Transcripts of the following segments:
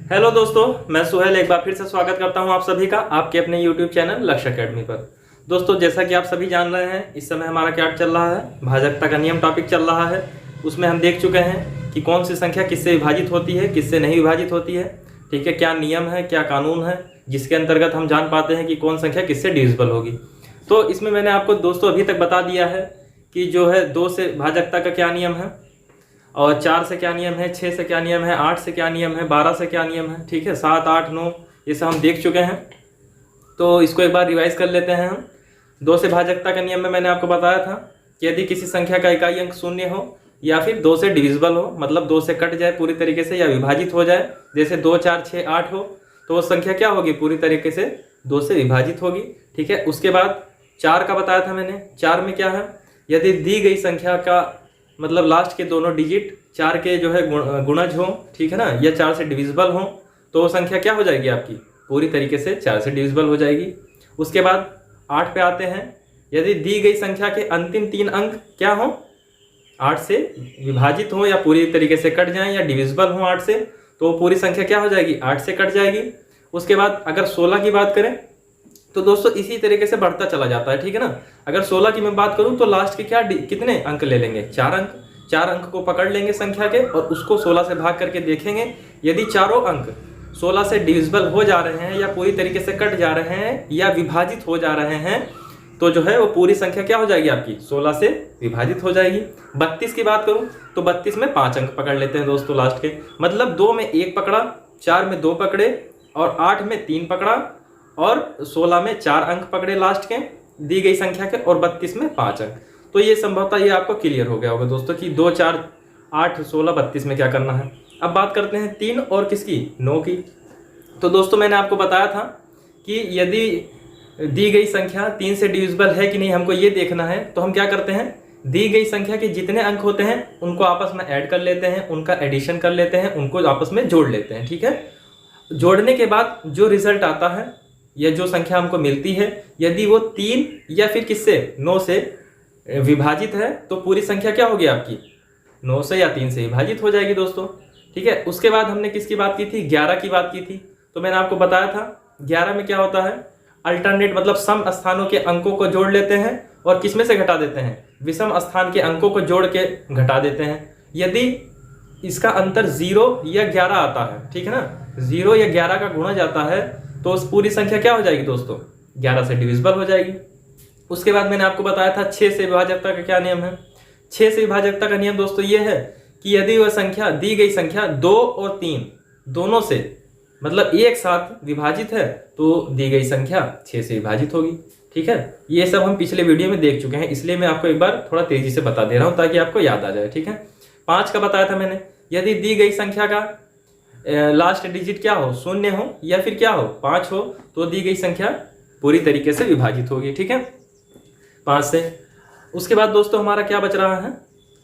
Hello दोस्तों, मैं सुहेल एक बार फिर से स्वागत करता हूं आप सभी का आपके अपने YouTube चैनल लक्ष्य अकेडमी पर। दोस्तों, जैसा कि आप सभी जान रहे हैं, इस समय हमारा क्या चल रहा है, भाजकता का नियम टॉपिक चल रहा है। उसमें हम देख चुके हैं कि कौन सी संख्या किससे विभाजित होती है, किससे नहीं विभाजित होती है। ठीक है, क्या नियम है, क्या कानून है जिसके अंतर्गत हम जान पाते हैं कि कौन संख्या किससे डिविजिबल होगी। तो इसमें मैंने आपको दोस्तों अभी तक बता दिया है कि जो है 2 से भाजकता का क्या नियम है, और 4 से क्या नियम है, 6 से क्या नियम है, 8 से क्या नियम है, 12 से क्या नियम है। ठीक है, 7, 8, 9 ये सब हम देख चुके हैं। तो इसको एक बार रिवाइज कर लेते हैं हम। 2 से भाजकता का नियम में मैंने आपको बताया था कि यदि किसी संख्या का इकाई अंक 0 हो या फिर 2 से डिविजिबल हो, मतलब 2 से कट जाए पूरी तरीके से या विभाजित हो जाए, जैसे 2, 4, 6, 8 हो, तो वो संख्या क्या होगी, पूरी तरीके से 2 से विभाजित होगी। ठीक है, उसके बाद 4 का बताया था मैंने। 4 में क्या है, यदि दी गई संख्या का मतलब लास्ट के दोनों डिजिट 4 के जो है गुणज हो, ठीक है ना, या 4 से डिविजिबल हो, तो वो संख्या क्या हो जाएगी आपकी, पूरी तरीके से 4 से डिविजिबल हो जाएगी। उसके बाद 8 पे आते हैं। यदि दी गई संख्या के अंतिम 3 अंक क्या हो, 8 से विभाजित हो या पूरी तरीके से कट जाएं या डिविजिबल हो 8 से, तो पूरी संख्या क्या हो जाएगी, 8 से कट जाएगी। उसके बाद अगर 16 की बात करें तो दोस्तों इसी तरीके से बढ़ता चला जाता है। ठीक है ना, अगर 16 की मैं बात करूं तो लास्ट के क्या कितने अंक ले लेंगे, 4 अंक। 4 अंक को पकड़ लेंगे संख्या के और उसको 16 से भाग करके देखेंगे। यदि चारों अंक 16 से डिविजिबल हो जा रहे हैं या पूरी तरीके से कट जा रहे हैं या विभाजित हो जा रहे हैं, तो जो है वो पूरी संख्या क्या हो जाएगी आपकी, 16 से विभाजित हो जाएगी। 32 की बात करूं तो 32 में 5 अंक पकड़ लेते हैं दोस्तों लास्ट के, मतलब 2 में 1 पकड़ा, 4 में 2 पकड़े और 8 में 3 पकड़ा और 16 में 4 अंक पकड़े लास्ट के दी गई संख्या के, और 32 में 5 अंक। तो ये संभवतः ये आपको क्लियर हो गया होगा दोस्तों कि 2, 4, 8, 16, 32 में क्या करना है। अब बात करते हैं 3 और किसकी, 9 की। तो दोस्तों मैंने आपको बताया था कि यदि दी गई संख्या 3 से डिविजिबल है कि नहीं, हमको ये देखना है। तो हम क्या करते हैं, दी गई संख्या के जितने अंक होते हैं उनको आपस में ऐड कर लेते हैं, उनका एडिशन कर लेते हैं, उनको आपस में जोड़ लेते हैं। ठीक है, जोड़ने के बाद जो रिजल्ट आता है या जो संख्या हमको मिलती है, यदि वो 3 या फिर किससे 9 से विभाजित है, तो पूरी संख्या क्या होगी आपकी, 9 से या 3 से विभाजित हो जाएगी दोस्तों। ठीक है, उसके बाद हमने किसकी बात की थी, 11 की बात की थी। तो मैंने आपको बताया था 11 में क्या होता है, अल्टरनेट मतलब सम स्थानों के अंकों को जोड़ लेते हैं और किसमें से घटा देते हैं, विषम स्थान के अंकों को जोड़ के घटा देते हैं। यदि इसका अंतर 0 या 11 आता है, ठीक है ना, 0 या 11 का गुणा जाता है, तो उस पूरी संख्या क्या हो जाएगी दोस्तों, 11 से डिविजिबल हो जाएगी। उसके बाद मैंने आपको बताया था 6 से विभाजकता का क्या नियम है। 6 से विभाजकता का नियम दोस्तों ये है कि यदि वह संख्या, दी गई संख्या 2 और 3 दोनों से मतलब एक साथ विभाजित है, तो दी गई संख्या 6 से विभाजित होगी। ठीक है, ये सब हम पिछले वीडियो में देख चुके हैं, इसलिए मैं आपको एक बार थोड़ा तेजी से बता दे रहा हूं ताकि आपको याद आ जाए। ठीक है, 5 का बताया था मैंने, यदि दी गई संख्या का लास्ट डिजिट क्या हो, 0 हो या फिर क्या हो, 5 हो, तो दी गई संख्या पूरी तरीके से विभाजित होगी। ठीक है, 5 से। उसके बाद दोस्तों हमारा क्या बच रहा है,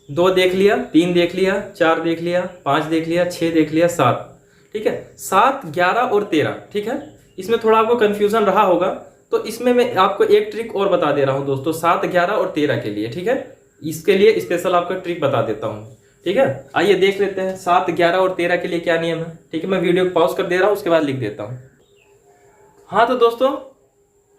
2 देख लिया, 3 देख लिया, 4 देख लिया, 5 देख लिया, 6 देख लिया, 7। ठीक है, 7, 11 और 13। ठीक है, इसमें थोड़ा आपको कंफ्यूजन रहा होगा, तो इसमें मैं आपको एक ट्रिक और बता दे रहा हूं दोस्तों 7, 11 और 13 के लिए। ठीक है, इसके लिए स्पेशल आपको ट्रिक बता देता हूं। ठीक है, आइए देख लेते हैं 7, 11 और 13 के लिए क्या नियम है। ठीक है, मैं वीडियो को पॉज कर दे रहा हूं, उसके बाद लिख देता हूं। हाँ तो दोस्तों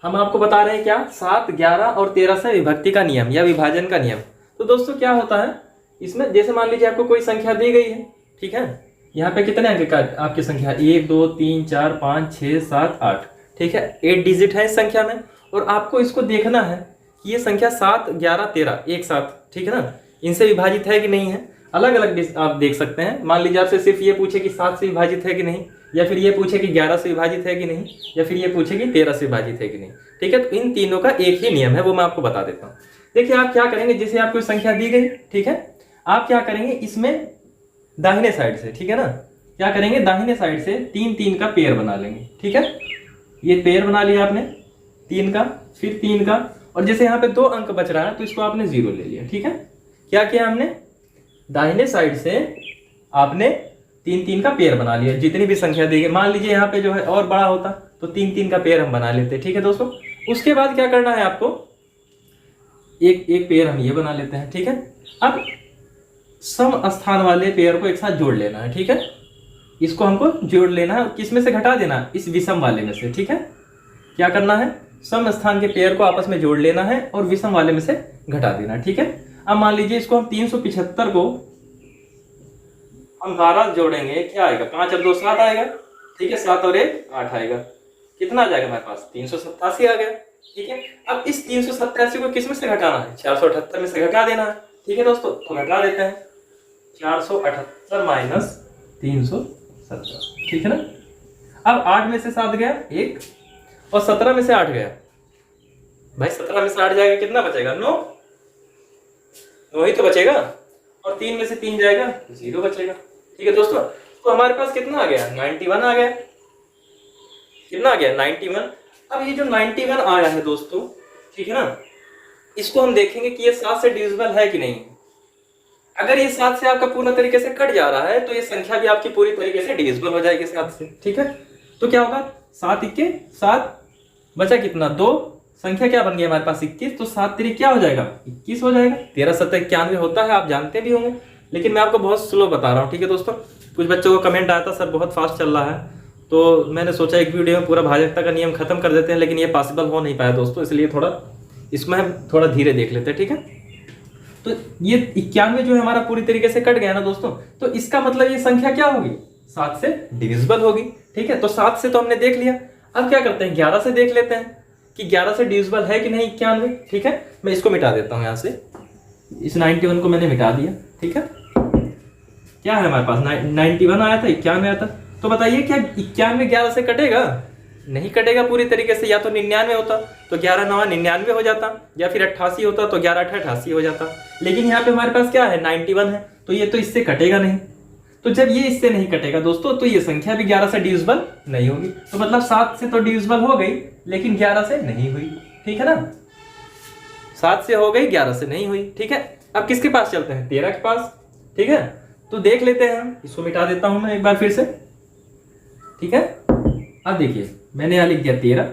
हम आपको बता रहे हैं क्या, 7, 11 और 13 से विभक्ति का नियम या विभाजन का नियम। तो दोस्तों क्या होता है इसमें, जैसे मान लीजिए आपको कोई संख्या दी गई है। ठीक है, यहाँ पे कितने अंक का आपकी संख्या, 1, 2, 3, 4, 5, 6, 7, 8। ठीक है, 8 डिजिट है इस संख्या में, और आपको इसको देखना है कि ये संख्या 7, 11, 13 एक साथ, ठीक है ना, इनसे विभाजित है कि नहीं है। अलग अलग आप देख सकते हैं, मान लीजिए आपसे सिर्फ ये पूछे कि 7 से विभाजित है कि नहीं, या फिर ये पूछे कि 11 से विभाजित है कि नहीं, या फिर ये पूछे कि 13 से विभाजित है कि नहीं। ठीक है, तो इन तीनों का एक ही नियम है, वो मैं आपको बता देता हूँ। देखिए आप क्या करेंगे, जैसे आपको संख्या दी गई, ठीक है, आप क्या करेंगे इसमें दाहिने साइड से, ठीक है ना, क्या करेंगे दाहिने साइड से 3 3 का पेयर बना लेंगे। ठीक है, ये पेयर बना लिया आपने 3 का, फिर 3 का, और जैसे यहाँ पे 2 अंक बच रहा है तो इसको आपने 0 ले लिया। ठीक है, क्या किया हमने, दाहिने साइड से आपने 3 3 का पेयर बना लिया, जितनी भी संख्या दी गई। मान लीजिए यहाँ पे जो है और बड़ा होता तो 3 3 का पेयर हम बना लेते। ठीक है दोस्तों, उसके बाद क्या करना है आपको, एक एक पेयर हम ये बना लेते हैं। ठीक है, अब सम स्थान वाले पेयर को एक साथ जोड़ लेना है। ठीक है, इसको हमको जोड़ लेना है, किस में से घटा देना, इस विषम वाले में से। ठीक है, क्या करना है, सम स्थान के पेयर को आपस में जोड़ लेना है और विषम वाले में से घटा देना। ठीक है, अब मान लीजिए इसको हम 375 को हम 12 जोड़ेंगे, क्या आएगा, 5 और 2 7 आएगा। ठीक है, 7 और 1 8 आएगा। कितना आ जाएगा हमारे पास, 387 आ गया। ठीक है, अब इस 387 को किस में से घटाना है, 478 में से घटा देना है। ठीक है दोस्तों, तो घटा देते हैं, 478 माइनस 370। ठीक है ना, अब 8 में से 7 गया 1 और 17 में से 8 गया, भाई 17 में से 8 जाएगा, कितना बचेगा, 9 ही तो बचेगा, और 3 में से 3 जाएगा 0 बचेगा। ठीक है दोस्तों, तो हमारे पास कितना आ गया, 91 आ गया। कितना आ गया, 91। अब ये जो 91 आया है दोस्तों, ठीक है ना, इसको हम देखेंगे कि ये 7 से डिविजिबल है कि नहीं। अगर ये 7 से आपका पूर्ण तरीके से कट जा रहा है तो ये संख्या भी आपकी पूरी तरीके से डिविजिबल हो जाएगी 7 से। ठीक है, तो क्या होगा, 7 इक्के 7 बचा कितना, 2, संख्या क्या बन गई हमारे पास 21, तो 7 3 क्या हो जाएगा, 21 हो जाएगा। 13 7 91 होता है, आप जानते भी होंगे, लेकिन मैं आपको बहुत स्लो बता रहा हूँ। ठीक है दोस्तों, कुछ बच्चों को कमेंट आया था सर बहुत फास्ट चल रहा है, तो मैंने सोचा एक वीडियो में पूरा भाजकता का नियम खत्म कर देते हैं, लेकिन ये पॉसिबल हो नहीं पाया दोस्तों, इसलिए थोड़ा इसमें हम थोड़ा धीरे देख लेते हैं। ठीक है, तो ये 91 जो है हमारा पूरी तरीके से कट गया ना दोस्तों, तो इसका मतलब ये संख्या क्या होगी, 7 से डिविजिबल होगी। ठीक है, तो 7 से तो हमने देख लिया, अब क्या करते हैं, 11 से देख लेते हैं कि 11 से डिविजिबल है कि नहीं 91। ठीक है, मैं इसको मिटा देता हूं यहां से, इस 91 को मैंने मिटा दिया। ठीक है, क्या है हमारे पास, 91 आया था, 91 आया था, तो बताइए क्या 91 11 से कटेगा, नहीं कटेगा पूरी तरीके से। या तो 99 होता तो 11 9 99 हो जाता, या फिर 88 होता तो 11 8 88 हो जाता, लेकिन यहाँ पे हमारे पास क्या है, 91 है, तो ये तो इससे कटेगा नहीं। तो जब ये इससे नहीं कटेगा दोस्तों, तो ये संख्या भी 11 से डिविजिबल नहीं होगी, तो मतलब 7 से तो डिविजिबल हो गई लेकिन 11 से नहीं हुई। ठीक है ना, 7 से हो गई 11 से नहीं हुई। ठीक है, अब किसके पास चलते हैं, 13 के पास। ठीक है, तो देख लेते हैं हम, इसको मिटा देता हूं मैं एक बार फिर से। ठीक है, अब देखिए मैंने यहां लिख दिया 13।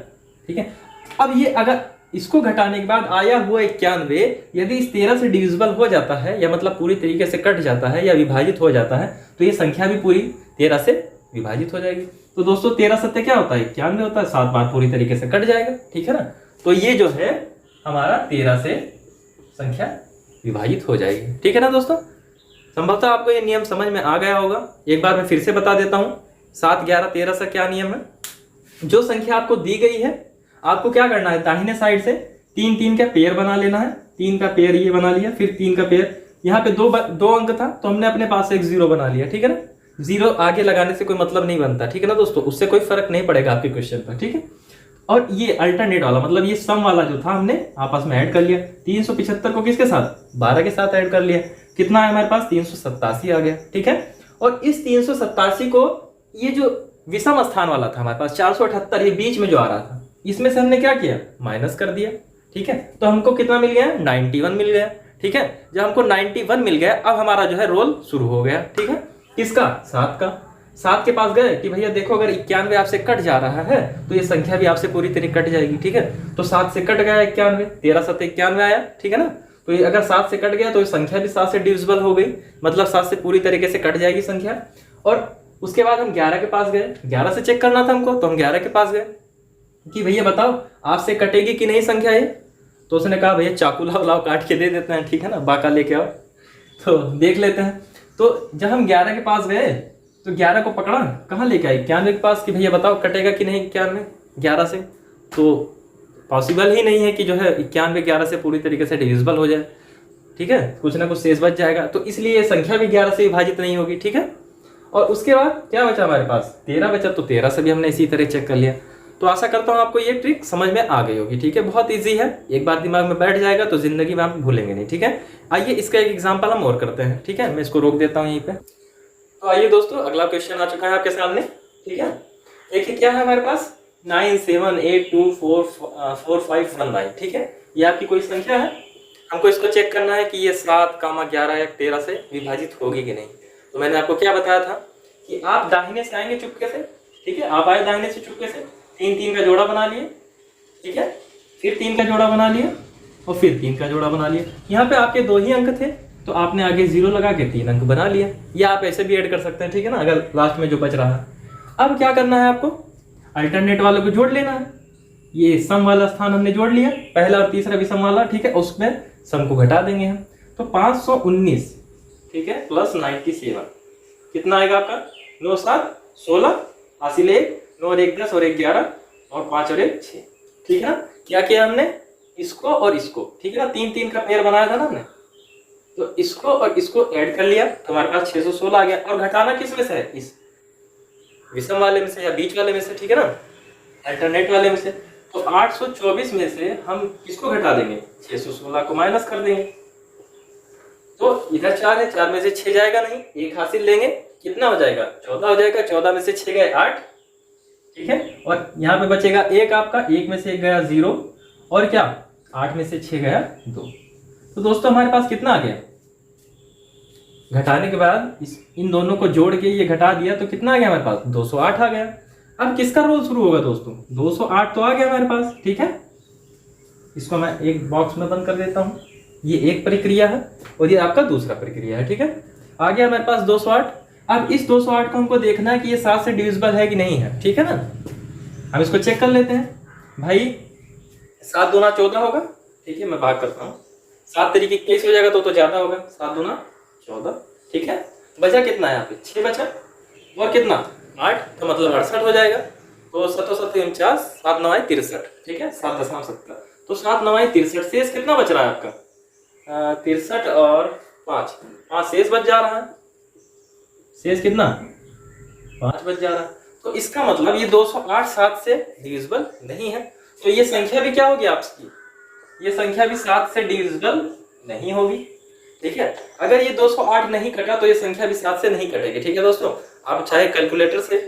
ठीक है, अब ये अगर इसको घटाने के बाद आया हुआ 91 यदि इस 13 से डिविजिबल हो जाता है, या मतलब पूरी तरीके से कट जाता है या विभाजित हो जाता है, तो ये संख्या भी पूरी 13 से विभाजित हो जाएगी। तो दोस्तों 13 सत्य क्या होता है, 91 होता है, 7 बार पूरी तरीके से कट जाएगा। ठीक है ना, तो ये जो है हमारा 13 से संख्या विभाजित हो जाएगी। ठीक है ना दोस्तों, संभवतः आपको ये नियम समझ में आ गया होगा। एक बार मैं फिर से बता देता हूँ, 7 11 13 से क्या नियम है, जो संख्या आपको दी गई है आपको क्या करना है, दाहिने साइड से 3 3 का पेयर बना लेना है। 3 का पेयर ये बना लिया, फिर 3 का पेयर, यहाँ पे दो अंक था तो हमने अपने पास से एक 0 बना लिया। ठीक है ना, 0 आगे लगाने से कोई मतलब नहीं बनता। ठीक है ना दोस्तों, उससे कोई फर्क नहीं पड़ेगा आपके क्वेश्चन पर। ठीक है, और ये अल्टरनेट वाला मतलब ये सम वाला जो था हमने आपस में ऐड कर लिया। 375 को किसके साथ, 12 के साथ ऐड कर लिया, कितना है हमारे पास, 387 आ गया। ठीक है, और इस 387 को ये जो विषम स्थान वाला था हमारे पास 478, ये बीच में जो आ रहा था, इसमें से हमने क्या किया, माइनस कर दिया। ठीक है, तो हमको कितना मिल गया, 91 मिल गया। ठीक है, जब हमको 91 मिल गया, अब हमारा जो है रोल शुरू हो गया। ठीक है, किसका, 7 का। 7 के पास गए कि भैया देखो अगर 91 आपसे कट जा रहा है तो ये संख्या भी आपसे पूरी तरह कट जाएगी। ठीक है, तो 7 से कट गया 91, 13 7 91 आया। ठीक है ना, तो ये अगर 7 से कट गया तो ये संख्या भी 7 से डिविजिबल हो गई, मतलब 7 से पूरी तरीके से कट जाएगी संख्या। और उसके बाद हम 11 के पास गए, 11 से चेक करना था हमको, तो हम 11 के पास गए कि भैया बताओ आपसे कटेगी कि नहीं संख्या ये, तो उसने कहा भैया चाकू लाओ काट के दे देते हैं। ठीक है ना, बाका लेके आओ, तो देख लेते हैं। तो जब हम 11 के पास गए तो 11 को पकड़ा, कहाँ लेके आए, 91 के पास कि भैया बताओ कटेगा कि नहीं 91 11 से, तो पॉसिबल ही नहीं है कि जो है 91 11 से पूरी तरीके से डिविजिबल हो जाए। ठीक है, कुछ ना कुछ शेष बच जाएगा, तो इसलिए ये संख्या भी 11 से विभाजित नहीं होगी। ठीक है, और उसके बाद क्या बचा हमारे पास, 13 बचा, तो 13 से भी हमने इसी तरह चेक कर लिया। तो आशा करता हूँ आपको ये ट्रिक समझ में आ गई होगी। ठीक है, बहुत इजी है, एक बार दिमाग में बैठ जाएगा तो जिंदगी में आप भूलेंगे नहीं। ठीक है, आइए इसका एक एग्जांपल हम और करते हैं। ठीक है, मैं इसको रोक देता हूँ यहीं पे। तो आइए दोस्तों, अगला क्वेश्चन आ चुका है आपके सामने। ठीक है, देखिए क्या है हमारे पास, 9 7 8 2 4 4 5 1 9। ठीक है, ये आपकी कोई संख्या है, हमको इसको चेक करना है कि ये 7 11 या 13 से विभाजित होगी कि नहीं। तो मैंने आपको क्या बताया था कि आप दाहिने से आएंगे चुपके से। ठीक है, आप आए दाहिने से चुपके से, 3 3 का जोड़ा बना लिए। ठीक है, फिर 3 का जोड़ा बना लिया और फिर 3 का जोड़ा बना लिया। यहाँ पे आपके 2 ही अंक थे, तो आपने आगे 0 लगा के 3 अंक बना लिया, या आप ऐसे भी ऐड कर सकते हैं, ठीक है ना, अगर लास्ट में जो बच रहा है। अब क्या करना है आपको, अल्टरनेट वालों को जोड़ लेना है। ये सम वाला स्थान हमने जोड़ लिया, पहला और तीसरा भी सम वाला, ठीक है, उसमें सम को घटा देंगे हम। तो 519, ठीक है, प्लस 97 कितना आएगा आपका, 9 7 16, हासिल 1, 9 और 1 10 और 1 11 और 5 और 1 6, ठीक है ना। क्या किया हमने, इसको और इसको, ठीक है ना, 3 3 का पेयर बनाया था ना हमने, तो इसको और इसको ऐड कर लिया तो हमारे पास 616 आ गया। और घटाना किस में से है, इस विषम वाले में से या बीच वाले में से, ठीक है ना, अल्टरनेट वाले में से। तो 824 में से हम किसको घटा देंगे, 616 को माइनस कर देंगे। तो इधर 4 है, 4 में से 6 जाएगा नहीं, 1 हासिल लेंगे, कितना हो जाएगा, 14 हो जाएगा। 14 में से 6 गए 8, ठीक है, और यहाँ पे बचेगा 1 आपका, 1 में से 1 गया 0, और क्या 8 में से 6 गया 2। तो दोस्तों हमारे पास कितना आ गया, घटाने के बाद इन दोनों को जोड़ के ये घटा दिया तो कितना आ गया हमारे पास, 208 आ गया। अब किसका रोल शुरू होगा दोस्तों, 208 तो आ गया हमारे पास, ठीक है। इसको मैं एक बॉक्स में बंद कर देता हूं, ये एक प्रक्रिया है और ये आपका दूसरा प्रक्रिया है, ठीक है। आ गया हमारे पास 208। अब इस 208 को हमको देखना है कि ये 7 से डिविजिबल है कि नहीं है, ठीक है ना। हम इसको चेक कर लेते हैं। भाई 7 दूना 14 होगा, ठीक है, मैं भाग करता हूँ, 7 तरीके 21 हो जाएगा तो ज्यादा होगा, 7 दूना 14, ठीक है। बचा कितना है यहाँ पे, 6 बचा, और कितना 8, तो मतलब 68 हो जाएगा। तो 7 7 49, 7 9 63, ठीक है, 7.7, तो 7 9 63, शेष कितना बच रहा है आपका, 63 और 5 शेष बच जा रहा है, शेष कितना 5 बच जा रहा है। तो इसका मतलब ये 208 7 से डिविजिबल नहीं है। तो ये संख्या भी क्या होगी आपकी, ये संख्या भी 7 से डिविजिबल नहीं होगी, ठीक है। अगर ये 208 नहीं कटा तो ये संख्या भी 7 से नहीं कटेगी, ठीक है दोस्तों। आप चाहे कैलकुलेटर से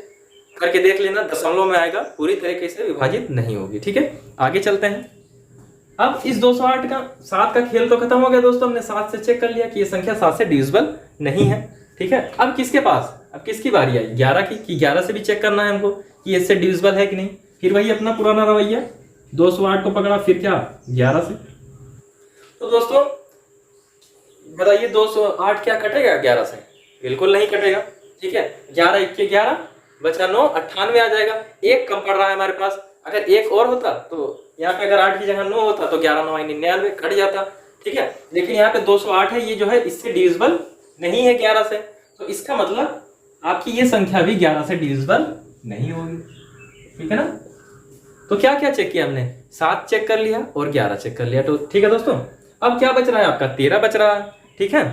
करके देख लेना, दशमलव में आएगा, पूरी तरीके से विभाजित नहीं होगी, ठीक है। आगे चलते हैं। अब इस 208 का 7 का खेल तो खत्म हो गया दोस्तों, हमने 7 से चेक कर लिया कि ये संख्या 7 से डिविजिबल नहीं है, ठीक है। अब किसके पास, अब किसकी बारी आई, 11 की, कि 11 से भी चेक करना है हमको कि इससे डिविजिबल है कि नहीं। फिर वही अपना पुराना रवैया, 208 को पकड़ा, फिर क्या 11 से। तो दोस्तों बताइए 208 क्या कटेगा 11 से, बिल्कुल नहीं कटेगा, ठीक है। 11 1 11 बचा 9, 98 आ जाएगा। एक कम पड़ रहा है हमारे पास, अगर एक और होता तो यहाँ पे अगर 8 की जगह 9 होता तो 11 9 99 कट जाता, ठीक है। लेकिन यहाँ पे 208 है, ये जो है इससे डिविजिबल नहीं है 11 से, तो इसका मतलब आपकी ये संख्या भी 11 से डिविजिबल नहीं होगी, ठीक है ना। तो क्या क्या चेक किया हमने, 7 चेक कर लिया और 11 चेक कर लिया, तो ठीक है दोस्तों। अब क्या बच रहा है आपका, 13 बच रहा है, ठीक है।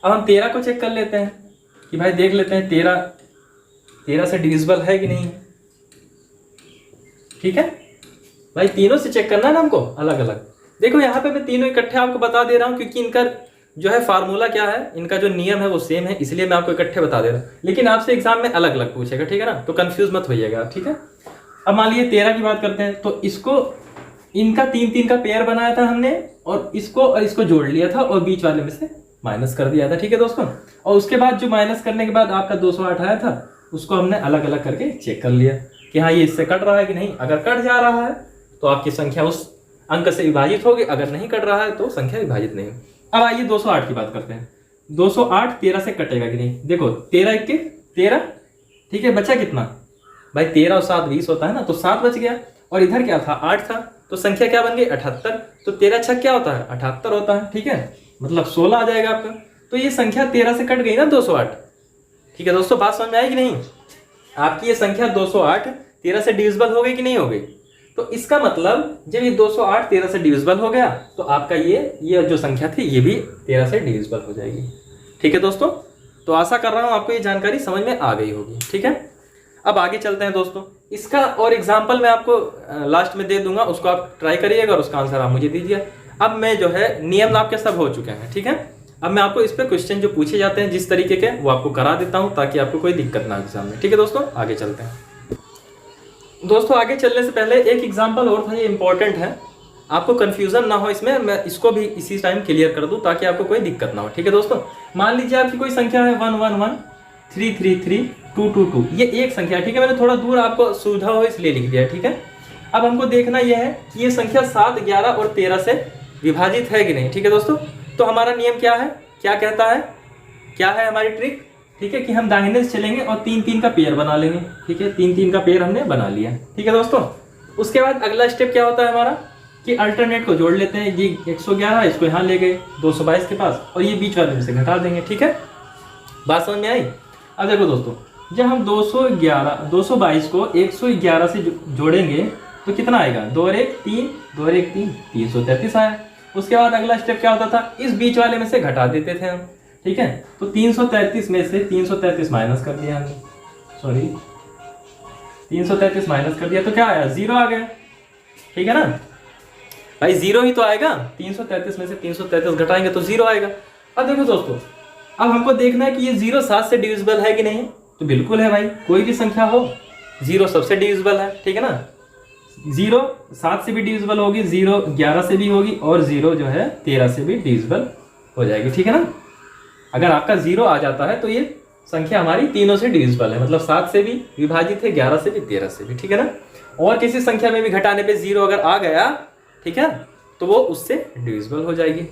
अब हम 13 को चेक कर लेते हैं कि भाई देख लेते हैं 13 से डिविजिबल है कि नहीं, ठीक है। भाई तीनों से चेक करना है ना हमको अलग अलग। देखो यहाँ पे मैं तीनों इकट्ठे आपको बता दे रहा हूँ क्योंकि इनका जो है फार्मूला क्या है, इनका जो नियम है वो सेम है, इसलिए मैं आपको इकट्ठे बता दे रहा हूँ। लेकिन आपसे एग्जाम में अलग अलग पूछेगा, ठीक है ना, तो कंफ्यूज मत होइएगा, ठीक है। अब मान लीजिए 13 की बात करते हैं, तो इसको इनका 3 3 का पेयर बनाया था हमने और इसको जोड़ लिया था और बीच वाले में से माइनस कर दिया था, ठीक है दोस्तों। और उसके बाद जो माइनस करने के बाद आपका 208 आया था उसको हमने अलग अलग करके चेक कर लिया कि हाँ ये इससे कट रहा है कि नहीं। अगर कट जा रहा है तो आपकी संख्या उस अंक से विभाजित होगी, अगर नहीं कट रहा है तो संख्या विभाजित नहीं। अब आइए 208 की बात करते हैं। 208 13 से कटेगा कि नहीं, देखो 13 1 13, ठीक है। बचा कितना भाई, 13 और 7 20 होता है ना, तो 7 बच गया। और इधर क्या था 8 था, तो संख्या क्या बन गई 78। तो 13 6 क्या होता है 78 होता है, ठीक है, मतलब 16 आ जाएगा आपका। तो ये संख्या 13 से कट गई ना 208, ठीक है दोस्तों। बात समझ में आई कि नहीं, आपकी ये संख्या 208 13 से डिविजिबल हो गई कि नहीं हो गई। तो इसका मतलब जब ये 208 13 से डिविजिबल हो गया तो आपका ये जो संख्या थी ये भी 13 से डिविजिबल हो जाएगी, ठीक है दोस्तों। तो आशा कर रहा हूं आपको ये जानकारी समझ में आ गई होगी, ठीक है। अब आगे चलते हैं दोस्तों। इसका और एग्जाम्पल मैं आपको लास्ट में दे दूंगा, उसको आप ट्राई करिएगा और उसका आंसर आप मुझे दीजिए। अब मैं जो है नियम आपके सब हो चुके हैं, ठीक है। अब मैं आपको इस पे क्वेश्चन जो पूछे जाते हैं जिस तरीके के वो आपको करा देता हूं ताकि आपको कोई दिक्कत ना हो एग्जाम में, ठीक है दोस्तों। आगे चलते हैं दोस्तों। आगे चलने से पहले एक एग्जाम्पल और था, ये इंपॉर्टेंट है, आपको कंफ्यूजन ना हो इसमें, मैं इसको भी इसी टाइम क्लियर कर दूं ताकि आपको कोई दिक्कत ना हो, ठीक है दोस्तों। मान लीजिए आपकी कोई संख्या है 1 1 1 3 3 3 2 2 2, ये एक संख्या, ठीक है। मैंने थोड़ा दूर आपको सुविधा हो इसलिए लिख दिया, ठीक है। अब हमको देखना यह है कि ये संख्या 7 11 और 13 से विभाजित है कि नहीं, ठीक है दोस्तों। तो हमारा नियम क्या है, क्या कहता है, क्या है हमारी ट्रिक, ठीक है, कि हम दाहिने से चलेंगे और 3-3 का पेयर बना लेंगे, ठीक है, 3-3 का पेयर हमने बना लिया, ठीक है दोस्तों। उसके बाद अगला स्टेप क्या होता है हमारा कि अल्टरनेट को जोड़ लेते हैं। ये 111 इसको यहाँ ले गए 222 के पास और ये बीच वाले में से घटा देंगे, ठीक है, बात समझ में आई। अब देखो दोस्तों, जब हम 222 को 111 से जोड़ेंगे तो कितना आएगा, 2 और 1 3, 2 और 1 3, 333 आया। उसके बाद अगला स्टेप क्या होता था, इस बीच वाले में से घटा देते थे हम, ठीक है, तो 333 में से 333 माइनस कर दिया हमने, सॉरी 333 माइनस कर दिया तो क्या आया, 0 आ गया, ठीक है ना भाई, 0 ही तो आएगा, 333 में से 333 घटाएंगे तो 0 आएगा। अब देखो दोस्तों, अब हमको देखना है कि ये 0 7 से डिविजिबल है कि नहीं, तो बिल्कुल है भाई, कोई भी संख्या हो 0 सबसे डिविजिबल है, ठीक है ना, 0 7 से भी डिविजिबल होगी, 0 11 से भी होगी और 0 जो है 13 से भी डिविजिबल हो जाएगी, ठीक है ना। अगर आपका 0 आ जाता है तो ये संख्या हमारी तीनों से डिविजिबल है, मतलब 7 से भी विभाजित है, 11 से भी, 13 से भी, ठीक है ना। और किसी संख्या में भी घटाने पे 0 अगर आ गया, ठीक है, तो वो उससे डिविजिबल हो जाएगी।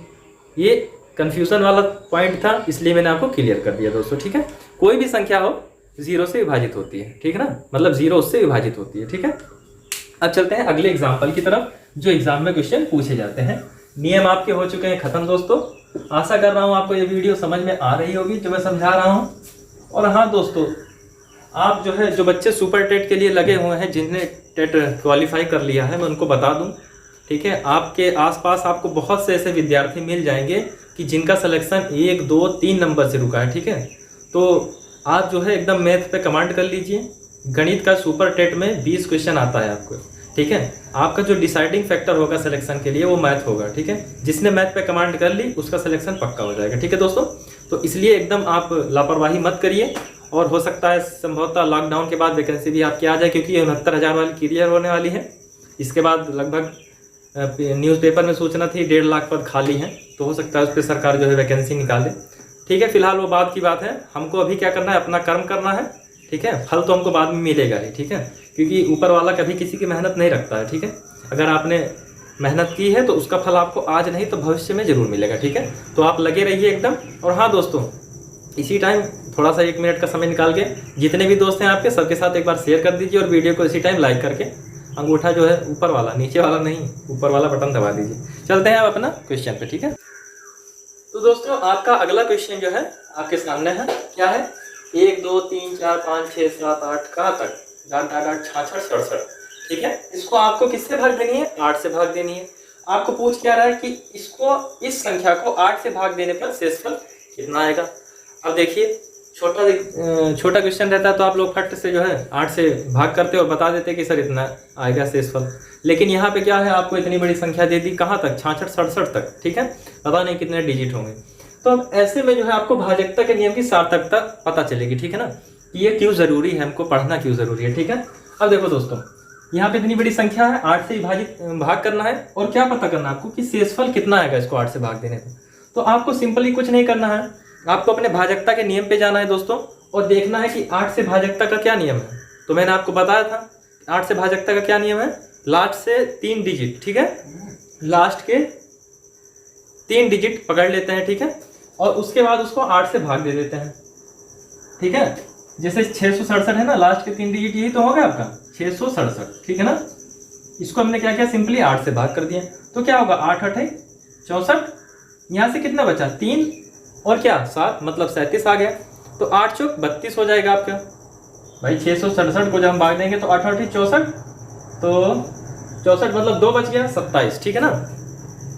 ये कंफ्यूजन वाला पॉइंट था, इसलिए मैंने आपको क्लियर कर दिया दोस्तों, ठीक है। कोई भी संख्या हो 0 से विभाजित होती है, ठीक है ना, मतलब 0 उससे विभाजित होती है, ठीक है। अब चलते हैं अगले एग्जाम्पल की तरफ, जो एग्जाम में क्वेश्चन पूछे जाते हैं। नियम आपके हो चुके हैं खत्म दोस्तों। आशा कर रहा हूँ आपको ये वीडियो समझ में आ रही होगी जो मैं समझा रहा हूँ। और हाँ दोस्तों, आप जो है, जो बच्चे सुपर टेट के लिए लगे हुए हैं, जिन्हें टेट क्वालिफाई कर लिया है, मैं उनको बता दूं, ठीक है, आपके आसपास आपको बहुत से ऐसे विद्यार्थी मिल जाएंगे कि जिनका सिलेक्शन 1 2 3 नंबर से रुका है, ठीक है। तो आप जो है एकदम मैथ पे कमांड कर लीजिए। गणित का सुपर टेट में 20 क्वेश्चन आता है आपको, ठीक है। आपका जो डिसाइडिंग फैक्टर होगा सिलेक्शन के लिए वो मैथ होगा, ठीक है। जिसने मैथ पे कमांड कर ली उसका सिलेक्शन पक्का हो जाएगा, ठीक है दोस्तों। तो इसलिए एकदम आप लापरवाही मत करिए, और हो सकता है संभवतः लॉकडाउन के बाद वैकेंसी भी आपकी आ जाए, क्योंकि ये 69,000 वाली क्लियर होने वाली है। इसके बाद लगभग न्यूज़पेपर में सूचना थी 1.5 लाख पद खाली हैं, तो हो सकता है उस पर सरकार जो है वैकेंसी निकाले, ठीक है। फिलहाल वो बात की बात है, हमको अभी क्या करना है, अपना कर्म करना है, ठीक है। फल तो हमको बाद में मिलेगा ही, ठीक है, क्योंकि ऊपर वाला कभी किसी की मेहनत नहीं रखता है, ठीक है। अगर आपने मेहनत की है तो उसका फल आपको आज नहीं तो भविष्य में जरूर मिलेगा, ठीक है। तो आप लगे रहिए एकदम। और हाँ दोस्तों, इसी टाइम थोड़ा सा 1 मिनट का समय निकाल के जितने भी दोस्त हैं आपके, सबके साथ एक बार शेयर कर दीजिए, और वीडियो को इसी टाइम लाइक करके अंगूठा जो है ऊपर वाला, नीचे वाला नहीं, ऊपर वाला बटन दबा दीजिए। चलते हैं आप अपना क्वेश्चन पे, ठीक है। तो दोस्तों, आपका अगला क्वेश्चन जो है आपके सामने है, क्या है, 1 2 3 4 5 6 7 8 कहाँ तक, 8 8 8 66 67, ठीक है। इसको आपको किससे भाग देनी है, 8 से भाग देनी है। आपको पूछ क्या रहा है कि इसको, इस संख्या को 8 से भाग देने पर शेषफल कितना आएगा। अब देखिए, छोटा क्वेश्चन रहता है तो आप लोग फट से जो है 8 से भाग करते और बता देते कि सर इतना आएगा शेषफल। लेकिन यहाँ पे क्या है, आपको इतनी बड़ी संख्या दे दी, कहाँ तक, 66 67 तक, ठीक है, पता नहीं कितने डिजिट होंगे। तो अब ऐसे में जो है आपको भाजकता के नियम की सार्थकता पता चलेगी, ठीक है ना, कि ये क्यों जरूरी है, हमको पढ़ना क्यों जरूरी है, ठीक है। अब देखो दोस्तों, यहाँ पे इतनी बड़ी संख्या है, 8 से भाग करना है, और क्या पता करना है आपको कि शेषफल कितना आएगा इसको 8 से भाग देने पर। तो आपको सिंपली कुछ नहीं करना है, आपको अपने भाजकता के नियम पे जाना है दोस्तों, और देखना है कि 8 से भाजकता का क्या नियम है। तो मैंने आपको बताया था 8 से भाजकता का क्या नियम है, लास्ट से 3 डिजिट, ठीक है, लास्ट के 3 डिजिट पकड़ लेते हैं, ठीक है, और उसके बाद उसको 8 से भाग दे देते हैं, ठीक है। जैसे 667 है ना, लास्ट के 3 डिजिट यही तो होगा आपका 667, ठीक है ना। इसको हमने क्या किया, सिंपली 8 से भाग कर दिया, तो क्या होगा, 8 8 64, यहाँ से कितना बचा, 3 और क्या 7, मतलब 37 आ गया। तो 8 चौक 32 हो जाएगा आपका भाई। 667 को जब हम भाग देंगे तो 8 8 64, तो 64 मतलब 2 बच गया, 27, ठीक है ना,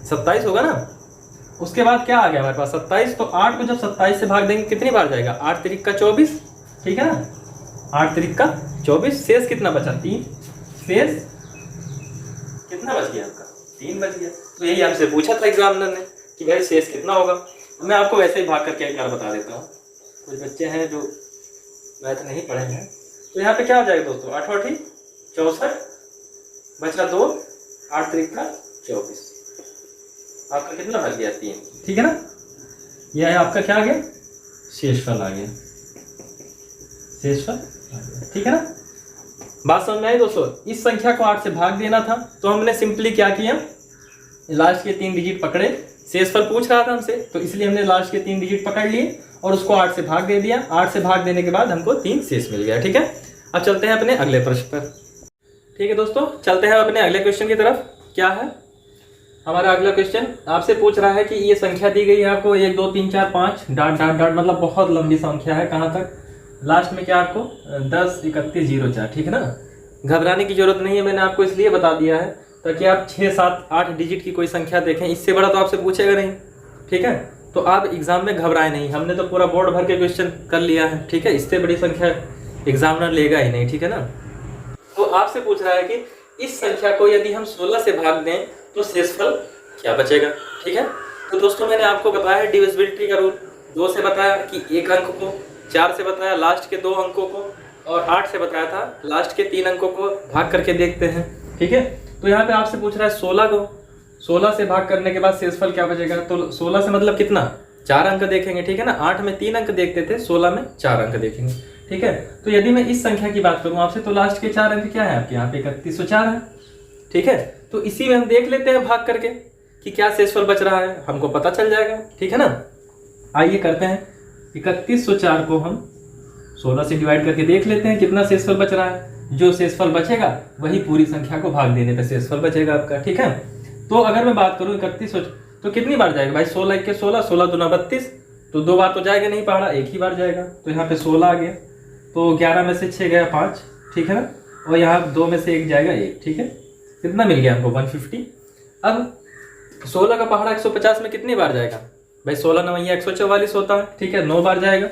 27 होगा ना। उसके बाद क्या आ गया हमारे पास, 27। तो 8 को जब 27 से भाग देंगे कितनी बार जाएगा, 8 3 का 24, ठीक है ना, 8 3 का 24, शेष कितना बचा, 3, शेष कितना बच गया आपका, 3 बच गया। तो यही आपसे पूछा था एग्जामिनर ने कि भाई शेष कितना होगा। मैं आपको वैसे ही भाग करके एक बार बता देता हूँ, कुछ बच्चे हैं जो मैथ नहीं पढ़े हैं। तो यहाँ पे क्या हो जाएगा दोस्तों, 8 8 64 बचा 2, 8 3 का 24, आपका कितना बच गया, 3, ठीक है ना। यह है आपका क्या आ गया, शेषफल आ गया, शेषफल आ गया, ठीक है ना। बात समझ में आई दोस्तों। इस संख्या को 8 से भाग देना था, तो हमने सिंपली क्या किया, लास्ट के 3 डिजिट पकड़े, शेषफल पूछ रहा था हमसे, तो इसलिए हमने लास्ट के 3 डिजिट पकड़ लिए और उसको 8 से भाग दे दिया। 8 से भाग देने के बाद हमको 3 शेष मिल गया। ठीक है, अब चलते हैं अपने अगले प्रश्न पर। ठीक है दोस्तों, चलते हैं अपने अगले क्वेश्चन की तरफ। क्या है हमारा अगला क्वेश्चन? आपसे पूछ रहा है कि ये संख्या दी गई है आपको 1 2 3 4 5 डॉट डॉट डॉट, मतलब बहुत लंबी संख्या है। कहाँ तक? लास्ट में क्या आपको 10 31 0 4। ठीक है ना, घबराने की जरूरत नहीं है, मैंने आपको इसलिए बता दिया है ताकि आप 6 7 8 डिजिट की कोई संख्या देखें, इससे बड़ा तो आपसे पूछेगा नहीं। ठीक है, तो आप एग्जाम में घबराए नहीं, हमने तो पूरा बोर्ड भर के क्वेश्चन कर लिया है। ठीक है, इससे बड़ी संख्या एग्जामिनर लेगा ही नहीं। ठीक है ना, तो आपसे पूछ रहा है कि इस संख्या को यदि हम 16 से भाग दें तो शेषफल क्या बचेगा। ठीक है, तो दोस्तों मैंने आपको बताया है डिविजिबिलिटी का रूल। 2 से बताया कि 1 अंक को, 4 से बताया लास्ट के 2 अंकों को, और 8 से बताया था लास्ट के 3 अंकों को भाग करके देखते हैं। ठीक है, तो यहाँ पे आपसे पूछ रहा है 16 को 16 से भाग करने के बाद शेषफल क्या बचेगा। तो 16 से मतलब कितना? 4 अंक देखेंगे। ठीक है ना, 8 में 3 अंक देखते थे, 16 में 4 अंक देखेंगे। ठीक है, तो यदि मैं इस संख्या की बात करूं आपसे, तो लास्ट के 4 अंक क्या है आपके यहाँ पे 3104 है। ठीक है, तो इसी में हम देख लेते हैं भाग करके कि क्या शेषफल बच रहा है, हमको पता चल जाएगा। ठीक है ना, आइए करते हैं। 3104 को हम 16 से डिवाइड करके देख लेते हैं कितना शेषफल बच रहा है। जो शेषफल बचेगा वही पूरी संख्या को भाग देने पर शेषफल बचेगा आपका। ठीक है, तो अगर मैं बात करूं 3100 तो कितनी बार जाएगा भाई? 16 1 के 16, 16 दूना 32, तो 2 बार तो जाएगा नहीं पहाड़ा, एक ही बार जाएगा। तो यहाँ पे 16 आ गया, तो 11 में से 6 गया 5। ठीक है ना, और यहाँ 2 में से 1 जाएगा 1। ठीक है, कितना मिल गया हमको 150। अब 16 का पहाड़ा 150 में कितनी बार जाएगा भाई? 16 9 144 होता है। ठीक है, 9 बार जाएगा।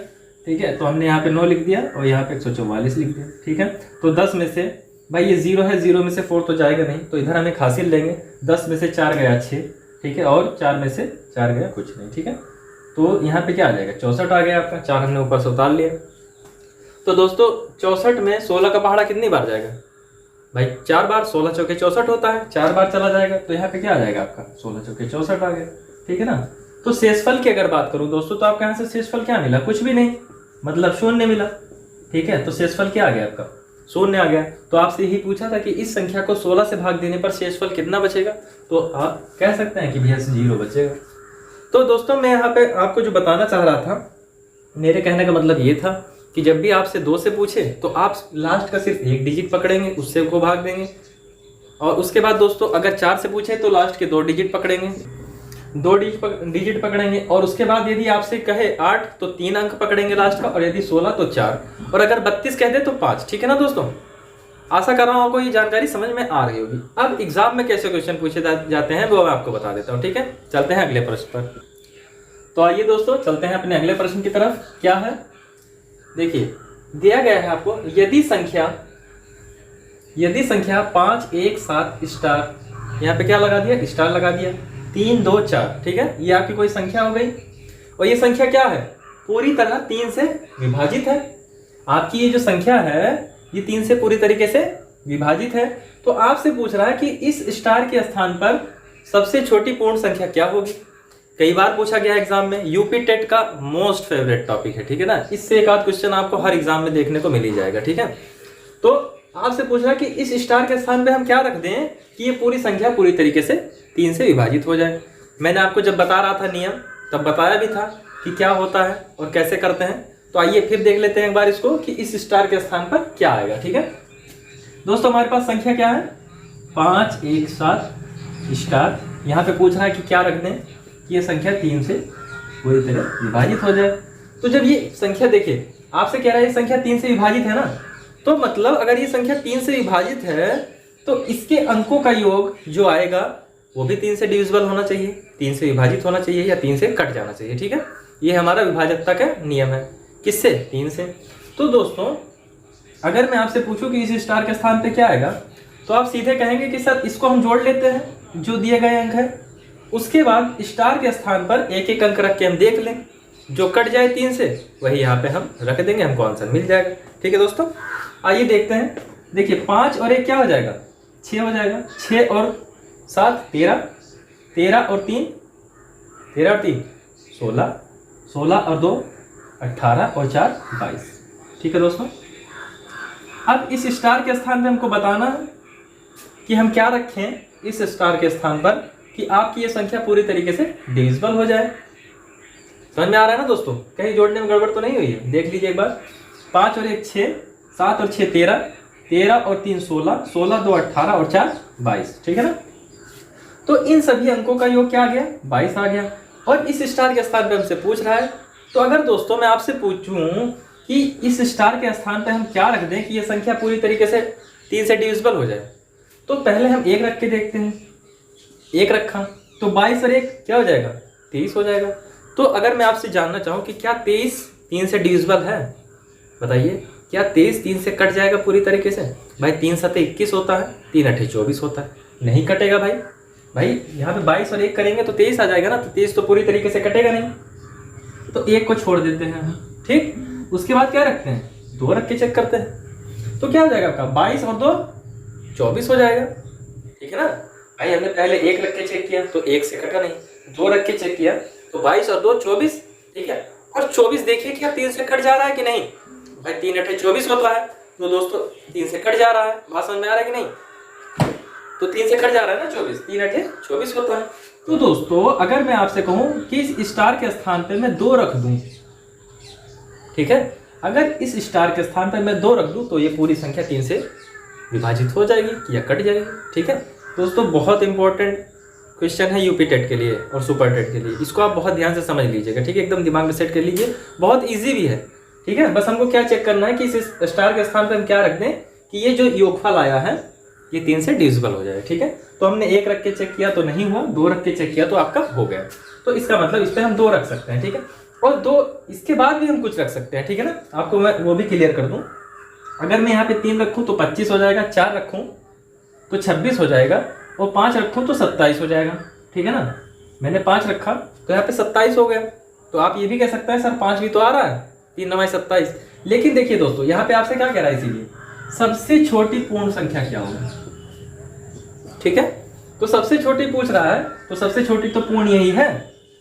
ठीक है, तो हमने यहाँ पे 9 लिख दिया और यहाँ पे 144 लिख दिया। ठीक है, तो 10 में से भाई ये 0 है, 0 में से 4 तो जाएगा नहीं, तो इधर हम एक हासिल लेंगे। 10 में से 4 गया 6। ठीक है, और 4 में से 4 गया कुछ नहीं। ठीक है, तो यहाँ पे क्या आ जाएगा 64 आ गया आपका। 4 हमने ऊपर से उतार लिया। तो दोस्तों 64 में 16 का पहाड़ा कितनी बार जाएगा भाई? 4 बार। 16 चौके 64 होता है, 4 बार चला जाएगा, तो यहाँ पे क्या आ जाएगा आपका 16 चौके 64 आ गया। ठीक है ना, तो शेषफल की अगर बात करूं दोस्तों, तो आपके यहाँ से शेषफल क्या मिला? कुछ भी नहीं, मतलब शून्य मिला। ठीक है, तो शेषफल क्या आ गया आपका? शून्य आ गया। तो आपसे यही पूछा था कि इस संख्या को 16 से भाग देने पर शेषफल कितना बचेगा, तो आप कह सकते हैं कि भैया 0 बचेगा। तो दोस्तों मैं यहाँ पे आपको जो बताना चाह रहा था, मेरे कहने का मतलब ये था कि जब भी आपसे 2 से पूछे तो आप लास्ट का सिर्फ 1 डिजिट पकड़ेंगे, उससे को भाग देंगे। और उसके बाद दोस्तों अगर 4 से पूछे तो लास्ट के 2 डिजिट पकड़ेंगे, 2 डिजिट पकड़ेंगे। और उसके बाद यदि आपसे कहे 8 तो 3 अंक पकड़ेंगे लास्ट का, और यदि 16 तो 4, और अगर 32 कह दे तो 5। ठीक है ना दोस्तों, आशा कर रहा हूँ आपको ये जानकारी समझ में आ रही होगी। अब एग्जाम में कैसे क्वेश्चन पूछे जाते हैं वो मैं आपको बता देता हूँ। ठीक है, चलते हैं अगले प्रश्न पर। तो आइए दोस्तों चलते हैं अपने अगले प्रश्न की तरफ। क्या है देखिए, दिया गया है आपको यदि संख्या 5 1 7 स्टार, यहाँ पे क्या लगा दिया? स्टार लगा दिया। 3 2 4। ठीक है, ये आपकी कोई संख्या हो गई, और ये संख्या क्या है? पूरी तरह 3 से विभाजित है। आपकी ये जो संख्या है ये 3 से पूरी तरीके से विभाजित है। तो आपसे पूछ रहा है कि इस स्टार के स्थान पर सबसे छोटी पूर्ण संख्या क्या होगी। कई बार पूछा गया एग्जाम में, यूपी टेट का मोस्ट फेवरेट टॉपिक है। ठीक है ना, इससे एक आध क्वेश्चन आपको हर एग्जाम में देखने को मिल ही जाएगा। ठीक है, तो आपसे पूछ रहा है कि इस स्टार के स्थान पे हम क्या रख दें कि ये पूरी संख्या पूरी तरीके से 3 से विभाजित हो जाए। मैंने आपको जब बता रहा था नियम, तब बताया भी था कि क्या होता है और कैसे करते हैं। तो आइए फिर देख लेते हैं एक बार इसको कि इस स्टार के स्थान पर क्या आएगा। ठीक है दोस्तों, हमारे पास संख्या क्या है? 5 1 7 स्टार। यहाँ पे पूछ रहा है कि क्या रख दें कि ये संख्या 3 से पूरी तरह विभाजित हो जाए। तो जब ये संख्या देखिए, आपसे कह रहा है ये संख्या 3 से विभाजित है ना, तो मतलब अगर ये संख्या 3 से विभाजित है तो इसके अंकों का योग जो आएगा वो भी 3 से डिविजिबल होना चाहिए, 3 से विभाजित होना चाहिए, या 3 से कट जाना चाहिए। ठीक है, ये हमारा विभाजकता का नियम है। किससे? 3 से। तो दोस्तों अगर मैं आपसे पूछूं कि इस स्टार के स्थान पे क्या आएगा, तो आप सीधे कहेंगे कि सर इसको हम जोड़ लेते हैं जो दिए गए अंक है, उसके बाद स्टार के स्थान पर एक एक अंक रख के हम देख लें, जो कट जाए 3 से वही यहाँ पे हम रख देंगे, हमको आंसर मिल जाएगा। ठीक है दोस्तों, आइए देखते हैं। देखिए 5 और 1 क्या हो जाएगा? 6 हो जाएगा। 6 और 7 13, 13 और 3 16, 16 और 2 18 और 4 22। ठीक है दोस्तों, अब इस स्टार के स्थान पे हमको बताना है कि हम क्या रखें इस स्टार के स्थान पर कि आपकी ये संख्या पूरी तरीके से डिविजिबल हो जाए। समझ में आ रहा है ना दोस्तों? कहीं जोड़ने में गड़बड़ तो नहीं हुई है? देख लीजिए एक बार। 5 और 1 6, 7 और 6 13, 13 और 3 16, 16 2 18 और 4 22, ठीक है ना। तो इन सभी अंकों का योग क्या आ गया? 22 आ गया। और इस स्टार के स्थान पे हमसे पूछ रहा है, तो अगर दोस्तों मैं आपसे पूछूं कि इस स्टार के स्थान पे हम क्या रख दें कि ये संख्या पूरी तरीके से 3 से डिविजिबल हो जाए, तो पहले हम 1 रख के देखते हैं। 1 रखा तो 22 और 1 क्या हो जाएगा? 23 हो जाएगा। तो अगर मैं आपसे जानना चाहूँ कि क्या 23 3 से डिविजिबल है, बताइए। क्या 23 3 से कट जाएगा पूरी तरीके से? भाई 3 7 21 होता है, 3 8 24 होता है, नहीं कटेगा भाई। भाई यहाँ पे 22 और 1 करेंगे तो 23 आ जाएगा ना, तो 23 तो पूरी तरीके से कटेगा नहीं, तो 1 को छोड़ देते हैं हम, ठीक। उसके बाद क्या रखते हैं? 2 रख के चेक करते हैं, तो क्या हो जाएगा आपका? 22 और 2 24 हो जाएगा, ठीक है ना। भाई हमने पहले 1 रख के चेक किया तो 1 से कटा नहीं, 2 रख के चेक किया तो 22 और 2 24, ठीक है। और 24 देखिए क्या 3 से कट जा रहा है कि नहीं? भाई 3 8 24 होता है, तो दोस्तों 3 से कट जा रहा है। बात समझ में आ रहा है कि नहीं? तो 3 से कट जा रहा है ना 24, 3 8 24 होता है। तो दोस्तों अगर मैं आपसे कहूं कि इस स्टार के स्थान पे मैं 2 रख दूं, ठीक है, अगर इस स्टार के स्थान पे मैं 2 रख दूं तो ये पूरी संख्या 3 से विभाजित हो जाएगी या कट जाएगी, ठीक है। दोस्तों बहुत इंपॉर्टेंट क्वेश्चन है यूपी टेट के लिए और सुपर टेट के लिए, इसको आप बहुत ध्यान से समझ लीजिएगा, ठीक है। एकदम दिमाग में सेट कर लीजिए, बहुत ईजी भी है, ठीक है। बस हमको क्या चेक करना है कि इस स्टार के स्थान पे हम क्या रख दें कि ये जो योगफल आया है ये 3 से डिविजिबल हो जाए, ठीक है। तो हमने 1 रख के चेक किया तो नहीं हुआ, 2 रख के चेक किया तो आपका हो गया। तो इसका मतलब इस पर हम 2 रख सकते हैं, ठीक है। और 2 इसके बाद भी हम कुछ रख सकते हैं, ठीक है ना। आपको मैं वो भी क्लियर कर दूं। अगर मैं यहाँ पे 3 रखूँ तो 25 हो जाएगा, 4 रखूँ तो 26 हो जाएगा, और 5 रखूँ तो 27 हो जाएगा, ठीक है ना। मैंने 5 रखा तो यहाँ पे 27 हो गया। तो आप ये भी कह सकते हैं सर 5 भी तो आ रहा है, 3 9 27। लेकिन देखिए दोस्तों यहाँ पे आपसे क्या कह रहा है, इसीलिए सबसे छोटी पूर्ण संख्या क्या होगी, ठीक है। तो सबसे छोटी पूछ रहा है, तो सबसे छोटी तो पूर्ण यही है।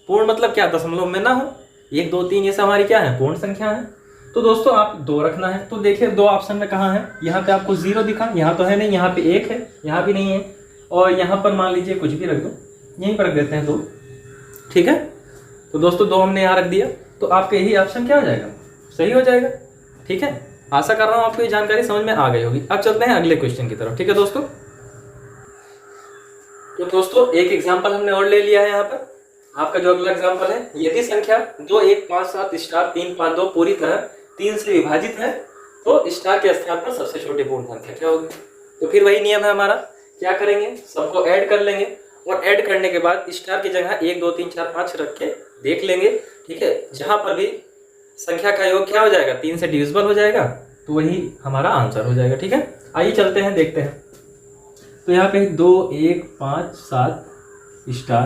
पूर्ण मतलब क्या? दशमलव में ना हो। 1 2 3 ये सब हमारी क्या है? पूर्ण संख्या है। तो दोस्तों आप 2 रखना है, तो देखिए 2 ऑप्शन में कहाँ है? यहाँ पे आपको 0 दिखा, यहाँ तो है नहीं, यहाँ पे 1 है, यहाँ भी नहीं है, और यहाँ पर मान लीजिए कुछ भी रख दो, यहीं पर रख देते हैं 2, ठीक है। तो दोस्तों 2 हमने यहाँ रख दिया, तो आपका यही ऑप्शन क्या हो जाएगा? सही हो जाएगा, ठीक है। आशा कर रहा हूँ आपको ये जानकारी समझ में आ गई होगी। अब चलते हैं अगले क्वेश्चन की तरफ, ठीक है दोस्तों। तो दोस्तों एक एग्जाम्पल हमने और ले लिया है यहाँ पर। आपका जो अगला एग्जाम्पल है, यदि संख्या 2 1 5 7 स्टार 3 5 2 पूरी तरह 3 से विभाजित है तो स्टार के स्थान पर सबसे छोटी पूर्ण संख्या क्या होगी? तो फिर वही नियम है हमारा, क्या करेंगे? सबको ऐड कर लेंगे, और ऐड करने के बाद स्टार की जगह 1 2 3 4 5 रख के देख लेंगे, ठीक है। जहां पर भी संख्या का योग क्या हो जाएगा? 3 से डिविजिबल हो जाएगा, तो वही हमारा आंसर हो जाएगा, ठीक है। आइए चलते हैं, देखते हैं। तो यहाँ पे 2 1 5 7 स्टार,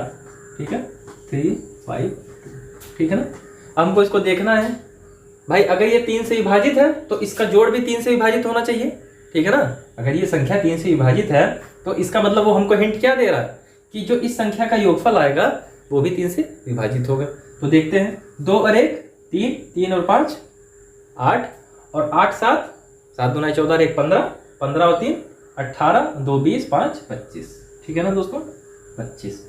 ठीक है, 3 5, ठीक है ना। अब हमको इसको देखना है भाई, अगर ये 3 से विभाजित है तो इसका जोड़ भी 3 से विभाजित होना चाहिए, ठीक है ना। अगर ये संख्या 3 से विभाजित है तो इसका मतलब वो हमको हिंट क्या दे रहा है कि जो इस संख्या का योगफल आएगा वो भी 3 से विभाजित होगा। तो देखते हैं, 2 और 1 3, 3 और 5 8, और 8 7, 7 दूना 14 और 1 15, 15 और 3 18, 2 20 5 25, ठीक है ना दोस्तों, 25।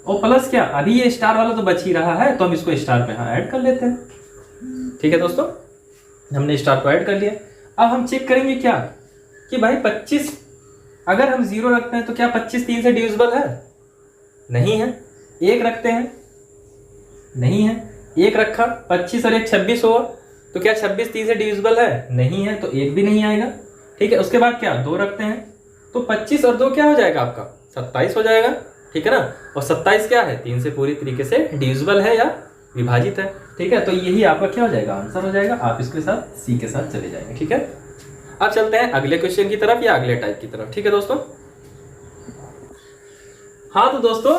और प्लस क्या, अभी ये स्टार वाला तो बच ही रहा है, तो हम इसको स्टार पे हाँ ऐड कर लेते हैं, ठीक है दोस्तों। हमने स्टार को ऐड कर लिया। अब हम चेक करेंगे क्या कि भाई 25 अगर हम 0 रखते हैं तो क्या 25 3 से डिविजिबल है? नहीं है। 1 रखते हैं, नहीं है। 1 रखा, 25 और 1 26 हुआ, तो क्या 26 3 से डिविजिबल है? नहीं है, तो 1 भी नहीं आएगा, ठीक है। उसके बाद क्या, 2 रखते हैं, तो 25 और 2 क्या हो जाएगा आपका? 27 हो जाएगा, ठीक है ना। और 27 क्या है? 3 से पूरी तरीके से डिविजिबल है या विभाजित है, ठीक है। तो यही आपका क्या हो जाएगा? आंसर हो जाएगा। आप इसके साथ सी के साथ चले जाएंगे, ठीक है। अब चलते हैं अगले क्वेश्चन की तरफ या अगले टाइप की तरफ, ठीक है दोस्तों। हाँ तो दोस्तों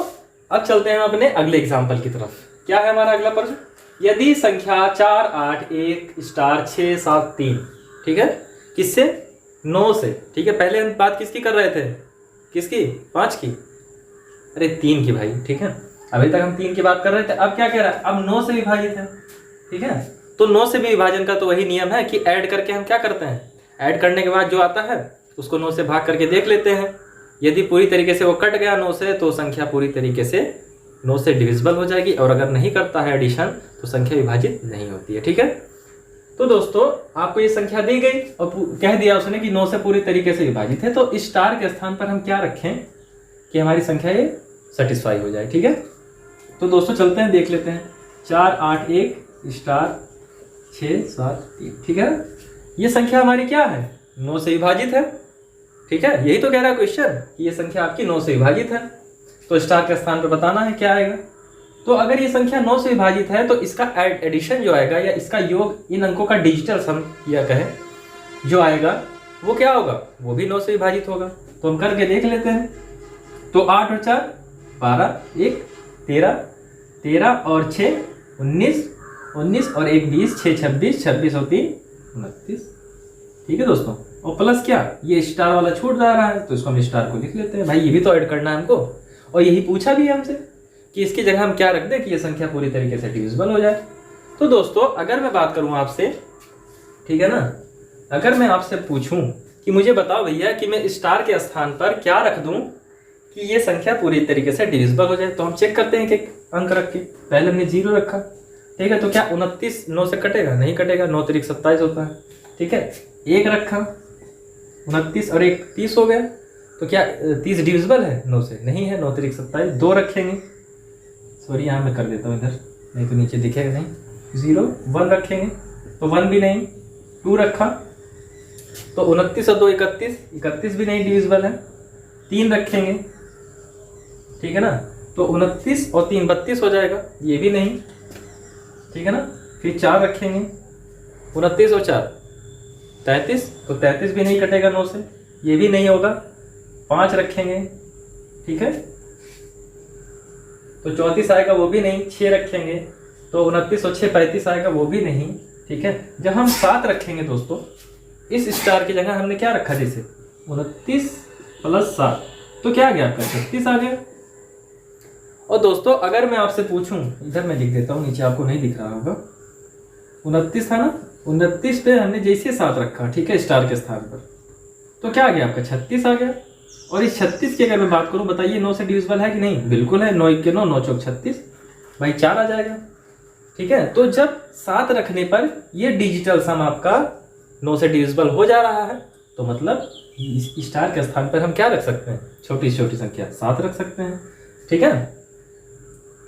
अब चलते हैं अपने अगले एग्जाम्पल की तरफ। क्या है हमारा अगला प्रश्न? यदि संख्या 4 8 1 स्टार 6 7 3, ठीक है, किससे? 9 से, ठीक है। पहले हम बात किसकी कर रहे थे? किसकी? 5 की, अरे 3 की भाई, ठीक है। अभी तक हम 3 की बात कर रहे थे, अब क्या कह रहा है? अब 9 से विभाजित है, ठीक है। तो 9 से भी विभाजन का तो वही नियम है कि ऐड करके हम क्या करते हैं, ऐड करने के बाद जो आता है उसको 9 से भाग करके देख लेते हैं, यदि पूरी तरीके से वो कट गया 9 से तो संख्या पूरी तरीके से 9 से डिविजिबल हो जाएगी, और अगर नहीं करता है एडिशन तो संख्या विभाजित नहीं होती है। ठीक है, तो दोस्तों आपको ये संख्या दी गई और कह दिया उसने कि 9 से पूरी तरीके से विभाजित है, तो स्टार के स्थान पर हम क्या रखें कि हमारी संख्या ये सेटिस्फाई हो जाए। ठीक है, तो दोस्तों चलते हैं, देख लेते हैं। 4 8 1 स्टार 6 7 3। ठीक है, ये संख्या हमारी क्या है, 9 से विभाजित है। ठीक है, यही तो कह रहा है क्वेश्चन कि ये संख्या आपकी 9 से विभाजित है, तो स्टार के स्थान पर बताना है क्या आएगा। तो अगर ये संख्या 9 से विभाजित है तो इसका एडिशन जो आएगा या इसका योग, इन अंकों का डिजिटल सम या कहें जो आएगा वो क्या होगा, वो भी 9 से विभाजित होगा। तो हम करके देख लेते हैं। तो 8 और 4 12, 1 13, 13 और 6 19, 19 और 1 20, 6 26, 26 और 3 29। ठीक है दोस्तों, और प्लस क्या, ये स्टार वाला छूट जा रहा है तो इसको हम स्टार को लिख लेते हैं। भाई ये भी तो ऐड करना है हमको, और यही पूछा भी है हमसे कि इसकी जगह हम क्या रख दें कि ये संख्या पूरी तरीके से डिविजिबल हो जाए। तो दोस्तों अगर मैं बात करूं आपसे, ठीक है ना, अगर मैं आपसे पूछूं कि मुझे बताओ भैया कि मैं स्टार के स्थान पर क्या रख दूं कि ये संख्या पूरी तरीके से डिविजिबल हो जाए, तो हम चेक करते हैं कि अंक रख के। पहले हमने 0 रखा, ठीक है, तो क्या 29 9 से कटेगा, नहीं कटेगा, 9 3 27 होता है। ठीक है, 1 रखा, 29 और 1 30 हो गया, तो क्या 30 डिविजिबल है 9 से, नहीं है, 9 3 27। 2 रखेंगे, सॉरी यहाँ मैं कर देता हूँ इधर, नहीं तो नीचे दिखेगा नहीं। 0 1 रखेंगे तो 1 भी नहीं। 2 रखा तो 29 और 2 31, 31 भी नहीं डिविजिबल है। 3 रखेंगे, ठीक है ना, तो 29 और 3 32 हो जाएगा, ये भी नहीं। ठीक है ना, फिर 4 रखेंगे, 29 और 4 33, तो 33 भी नहीं कटेगा 9 से, ये भी नहीं होगा। 5 रखेंगे, ठीक है, तो 34 आएगा, वो भी नहीं। 6 रखेंगे तो 29 और 6 35 आएगा, वो भी नहीं। ठीक है, जब हम 7 रखेंगे दोस्तों, इस स्टार की जगह हमने क्या रखा, जैसे 29 + 7, तो क्या आ गया आपका 36 आ गया। और दोस्तों अगर मैं आपसे पूछूं, इधर मैं लिख देता हूं, नीचे आपको नहीं दिख रहा होगा, 29 था ना, 29 पे हमने जैसे 7 रखा, ठीक है, स्टार के स्थान पर, तो क्या आ गया आपका 36 आ गया। और इस 36 की अगर मैं बात करूं, बताइए 9 से डिविजिबल है कि नहीं, बिल्कुल है। 9 1 9, 9 4 36, भाई 4 आ जाएगा। ठीक है, तो जब 7 रखने पर ये डिजिटल सम आपका 9 से डिविजिबल हो जा रहा है, तो मतलब इस स्टार के स्थान पर हम क्या रख सकते हैं, छोटी से छोटी संख्या 7 रख सकते हैं। ठीक है,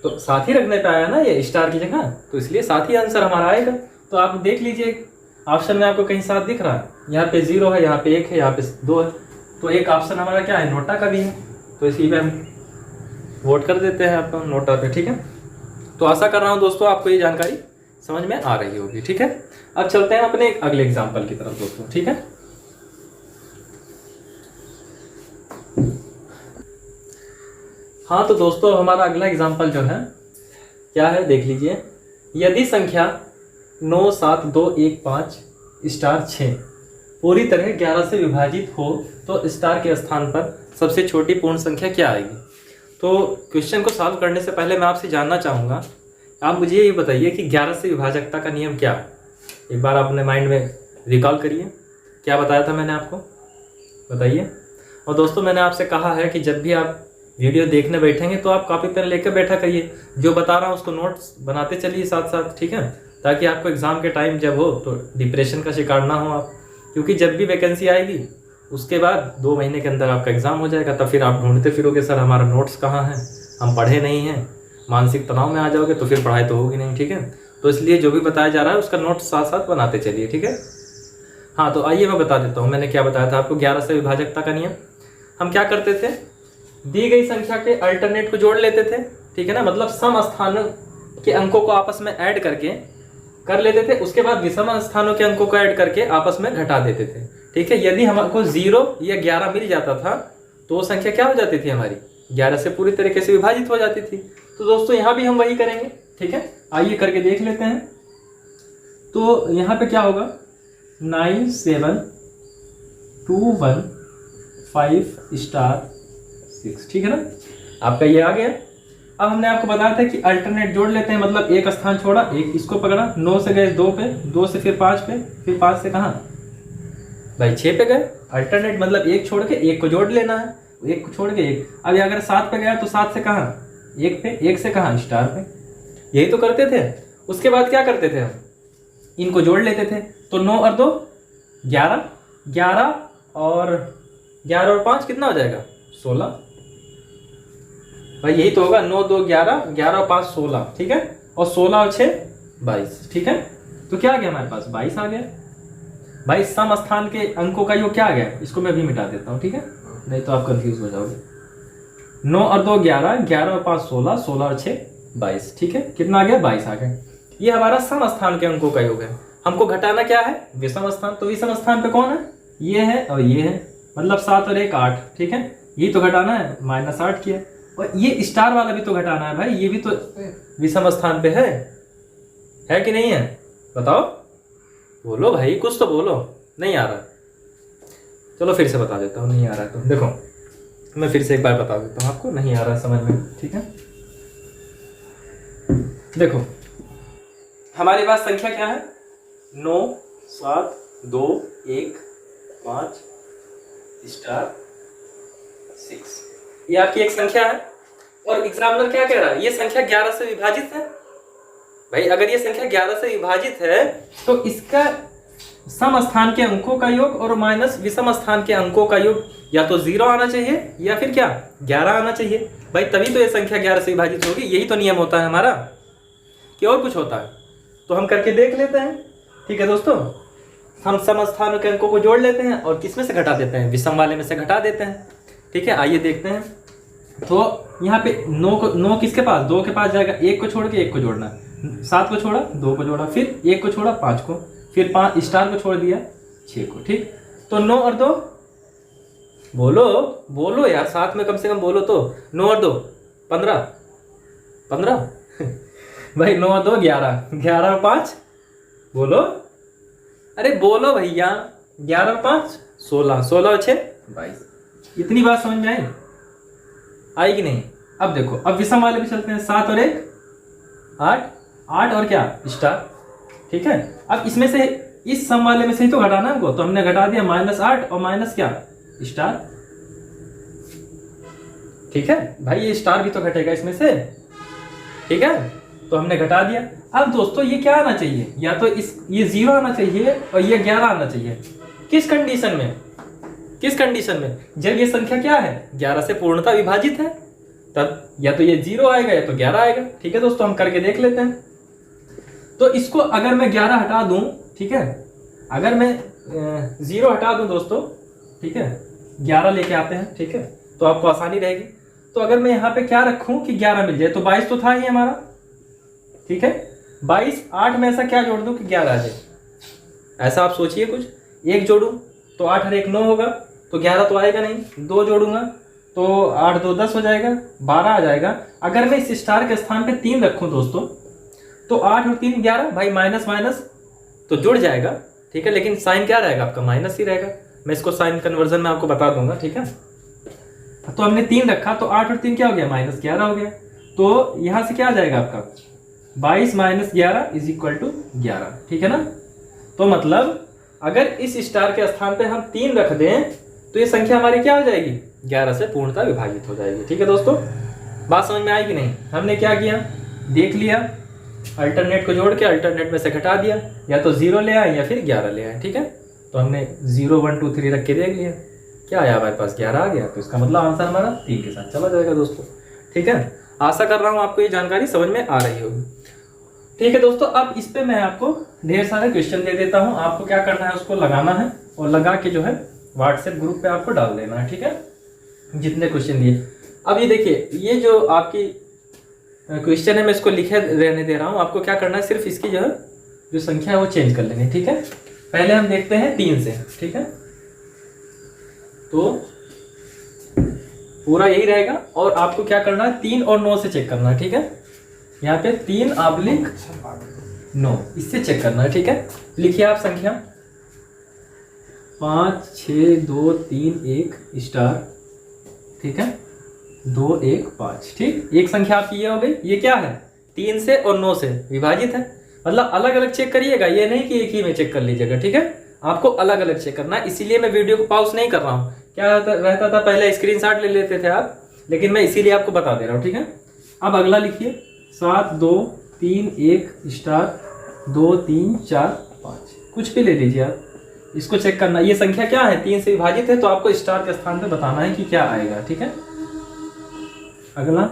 तो 7 ही रखने पे आया ना ये स्टार की जगह, तो इसलिए 7 ही आंसर हमारा आएगा। तो आप देख लीजिए ऑप्शन में आपको कहीं 7 दिख रहा है, यहाँ पे 0 है, यहाँ पे 1 है, यहाँ पे 2 है, तो एक ऑप्शन हमारा क्या है, नोटा का भी है, तो इसी पे हम वोट कर देते हैं आपका नोटा पे। ठीक है, तो आशा कर रहा हूँ दोस्तों आपको ये जानकारी समझ में आ रही होगी। ठीक है, अब चलते हैं अपने अगले एग्जाम्पल की तरफ दोस्तों। ठीक है, हाँ तो दोस्तों हमारा अगला एग्जाम्पल जो है क्या है, देख लीजिए। यदि संख्या 9 7 2 1 5 स्टार 6 पूरी तरह 11 से विभाजित हो तो स्टार के स्थान पर सबसे छोटी पूर्ण संख्या क्या आएगी। तो क्वेश्चन को सॉल्व करने से पहले मैं आपसे जानना चाहूँगा, आप मुझे ये बताइए कि 11 से विभाजकता का नियम क्या है। एक बार आप अपने माइंड में रिकॉल करिए, क्या बताया था मैंने आपको, बताइए। और दोस्तों मैंने आपसे कहा है कि जब भी आप वीडियो देखने बैठेंगे तो आप कॉपी पेन लेकर बैठा करिए, जो बता रहा हूँ उसको नोट्स बनाते चलिए साथ साथ। ठीक है, ताकि आपको एग्जाम के टाइम जब हो तो डिप्रेशन का शिकार ना हो आप, क्योंकि जब भी वैकेंसी आएगी उसके बाद 2 महीने के अंदर आपका एग्जाम हो जाएगा, तब फिर आप ढूंढते फिरोगे सर हमारा नोट्स कहाँ है, हम पढ़े नहीं हैं, मानसिक तनाव में आ जाओगे, तो फिर पढ़ाई तो होगी नहीं। ठीक है, तो इसलिए जो भी बताया जा रहा है उसका नोट्स साथ साथ बनाते चलिए। ठीक है, हाँ तो आइए मैं बता देता हूँ मैंने क्या बताया था आपको 11 से विभाजकता का नियम। हम क्या करते थे, दी गई संख्या के अल्टरनेट को जोड़ लेते थे, ठीक है ना, मतलब सम स्थानों के अंकों को आपस में ऐड करके कर लेते थे, उसके बाद विषम स्थानों के अंकों को ऐड करके आपस में घटा देते थे। ठीक है, यदि हमको 0 या 11 मिल जाता था तो वो संख्या क्या हो जाती थी, हमारी 11 से पूरी तरीके से विभाजित हो जाती थी। तो दोस्तों यहाँ भी हम वही करेंगे। ठीक है, आइए करके देख लेते हैं। तो यहाँ पे क्या होगा, 9 7 2 1 5 स्टार 6, ठीक है ना, आपका ये आ गया। अब हमने आपको बताया था कि अल्टरनेट जोड़ लेते हैं, मतलब एक स्थान छोड़ा, एक इसको पकड़ा, 9 से गए 2 पे, 2 से फिर 5 पे, फिर 5 से कहाँ भाई 6 पे गए। अल्टरनेट मतलब एक छोड़ के एक को जोड़ लेना है, एक को छोड़ के एक। अब अगर 7 पे गया तो 7 से कहाँ, 1 पे, 1 से कहाँ, स्टार पे। यही तो करते थे। उसके बाद क्या करते थे हम, इनको जोड़ लेते थे। तो 9 और 2 11, 11 और 5 कितना हो जाएगा, 16। भाई यही तो होगा, 9 2 11, 11 और 5 16, ठीक है। और 16 और 6 22, ठीक है। तो क्या आ गया हमारे पास, 22 आ गया। भाई सम स्थान के अंकों का योग क्या आ गया, इसको मैं भी मिटा देता हूँ, ठीक है, नहीं तो आप कंफ्यूज हो जाओगे। 9 और 2 11, 11 और 5 16, 16 और 6 22, ठीक है। कितना आ गया, 22 आ गया। ये हमारा सम स्थान के अंकों का योग है। हमको घटाना क्या है, विषम स्थान। तो विषम स्थान पे कौन है, ये है और ये है, मतलब 7 और 1 8, ठीक है। यही तो घटाना है, -8 किया। और ये स्टार वाला भी तो घटाना है भाई, ये भी तो विषम स्थान पे है कि नहीं है, बताओ, बोलो भाई, कुछ तो बोलो। नहीं आ रहा, चलो फिर से बता देता हूँ, नहीं आ रहा है तो देखो, मैं फिर से एक बार बता देता हूँ आपको, नहीं आ रहा है समझ में, ठीक है। देखो हमारे पास संख्या क्या है, 9 7 2 1 5 स्टार 6, ये आपकी एक संख्या है। और एग्जामिनर क्या कह रहा है, ये संख्या 11 से विभाजित है। भाई अगर ये संख्या 11 से विभाजित है तो इसका सम स्थान के अंकों का योग और माइनस विषम स्थान के अंकों का योग या तो 0 आना चाहिए या फिर क्या 11 आना चाहिए। भाई तभी तो ये संख्या 11 से विभाजित होगी, यही तो नियम होता है हमारा, कि और कुछ होता है। तो हम करके देख लेते हैं, ठीक है दोस्तों। हम सम स्थानों के अंकों को जोड़ लेते हैं और किस में से घटा देते हैं, विषम वाले में से घटा देते हैं, ठीक है। आइए देखते हैं। तो यहाँ पे 9 किसके पास, 2 के पास जाएगा, 1 को छोड़ के 1 को जोड़ना, 7 को छोड़ा 2 को जोड़ा, फिर 1 को छोड़ा 5 को, फिर 5 स्टार को छोड़ दिया 6 को, ठीक। तो 9 और 2 बोलो यार, साथ में कम से कम बोलो तो। 9 और 2 15 भाई 9 और 2 11, 11 और 5 बोलो, अरे बोलो भैया, 11 और 5 16, 16 और 6 22। इतनी बात समझ में आई कि नहीं। अब देखो, अब विषम वाले भी चलते हैं, 7 और 1 8, 8 और क्या स्टार, ठीक है। अब इसमें से इस सम वाले में से ही तो घटाना है हमको, तो हमने घटा दिया -8 और माइनस क्या स्टार, ठीक है। भाई ये स्टार भी तो घटेगा इसमें से, ठीक है, तो हमने घटा दिया। अब दोस्तों ये क्या आना चाहिए, या तो ये 0 आना चाहिए और ये 11 आना चाहिए। किस कंडीशन में, जब ये संख्या क्या है 11 से पूर्णतः विभाजित है, तब या तो ये 0 आएगा या तो 11 आएगा, ठीक है दोस्तों। हम करके देख लेते हैं। तो इसको अगर मैं 11 हटा दूं, ठीक है, अगर मैं 0 हटा दूं दोस्तों, ठीक है, 11 लेके आते हैं, ठीक है, तो आपको आसानी रहेगी। तो अगर मैं यहाँ पे क्या रखूं कि 11 मिल जाए, तो 22 तो था ही हमारा, ठीक है। 22 8 में ऐसा क्या जोड़ दूं कि 11 आ जाए, ऐसा आप सोचिए कुछ। 1 जोड़ूं तो 8 और 1 9 होगा, तो 11 तो आएगा नहीं। 2 जोड़ूंगा तो 8 2 10 हो जाएगा, 12 आ जाएगा। अगर मैं इस स्टार के स्थान पे 3 रखूं दोस्तों, तो 8 और 3 11, भाई माइनस माइनस तो जुड़ जाएगा, ठीक है, लेकिन साइन क्या रहेगा आपका, माइनस ही रहेगा। मैं इसको साइन कन्वर्जन में आपको बता दूंगा, ठीक है। तो हमने 3 रखा, तो 8 और 3 क्या हो गया, -11 हो गया। तो यहां से क्या आ जाएगा आपका 22 - 11 = 11, ठीक है ना। तो मतलब अगर इस स्टार के स्थान पे हम 3 रख दें तो ये संख्या हमारी क्या हो जाएगी, 11 से पूर्णतः विभाजित हो जाएगी, ठीक है दोस्तों। बात समझ में आई कि नहीं। हमने क्या किया, देख लिया, अल्टरनेट को जोड़ के अल्टरनेट में से घटा दिया, या तो 0 ले आए या फिर 11 ले आए, ठीक है। तो हमने 0 1 2 3 रख के देख लिया, क्या आया हमारे पास 11 आ गया। तो इसका मतलब आंसर हमारा 3 के साथ चला जाएगा दोस्तों, ठीक है। आशा कर रहा हूँ आपको ये जानकारी समझ में आ रही होगी, ठीक है दोस्तों। अब इस पे मैं आपको ढेर सारे क्वेश्चन दे देता हूँ, आपको क्या करना है, उसको लगाना है और लगा के जो है व्हाट्सएप ग्रुप पे आपको डाल देना है, ठीक है, जितने क्वेश्चन दिए। अब ये देखिए, ये जो आपकी क्वेश्चन है मैं इसको लिखे रहने दे रहा हूँ। आपको क्या करना है, सिर्फ इसकी जो संख्या है वो चेंज कर लेनी, ठीक है। पहले हम देखते हैं 3 से, ठीक है, तो पूरा यही रहेगा। और आपको क्या करना है, 3 और 9 से चेक करना है, ठीक है। यहाँ पे 3/9 इससे चेक करना है, ठीक है। लिखिए आप संख्या 5 6 2 3 1 स्टार, ठीक है, 2 1 5, ठीक। एक संख्या आपकी ये हो गई। ये क्या है, 3 से और 9 से विभाजित है, मतलब अलग अलग चेक करिएगा, ये नहीं कि एक ही में चेक कर लीजिएगा, ठीक है। आपको अलग अलग चेक करना है, इसीलिए मैं वीडियो को पॉज नहीं कर रहा हूँ, क्या रहता था, पहले स्क्रीनशॉट ले लेते थे आप, लेकिन मैं इसीलिए आपको बता दे रहा हूँ, ठीक है। अब अगला लिखिए 7 2 3 1 स्टार 2 3 4 5, कुछ भी ले लीजिए आप, इसको चेक करना ये संख्या क्या है, 3 से विभाजित है, तो आपको स्टार के स्थान पे बताना है कि क्या आएगा, ठीक है। अगला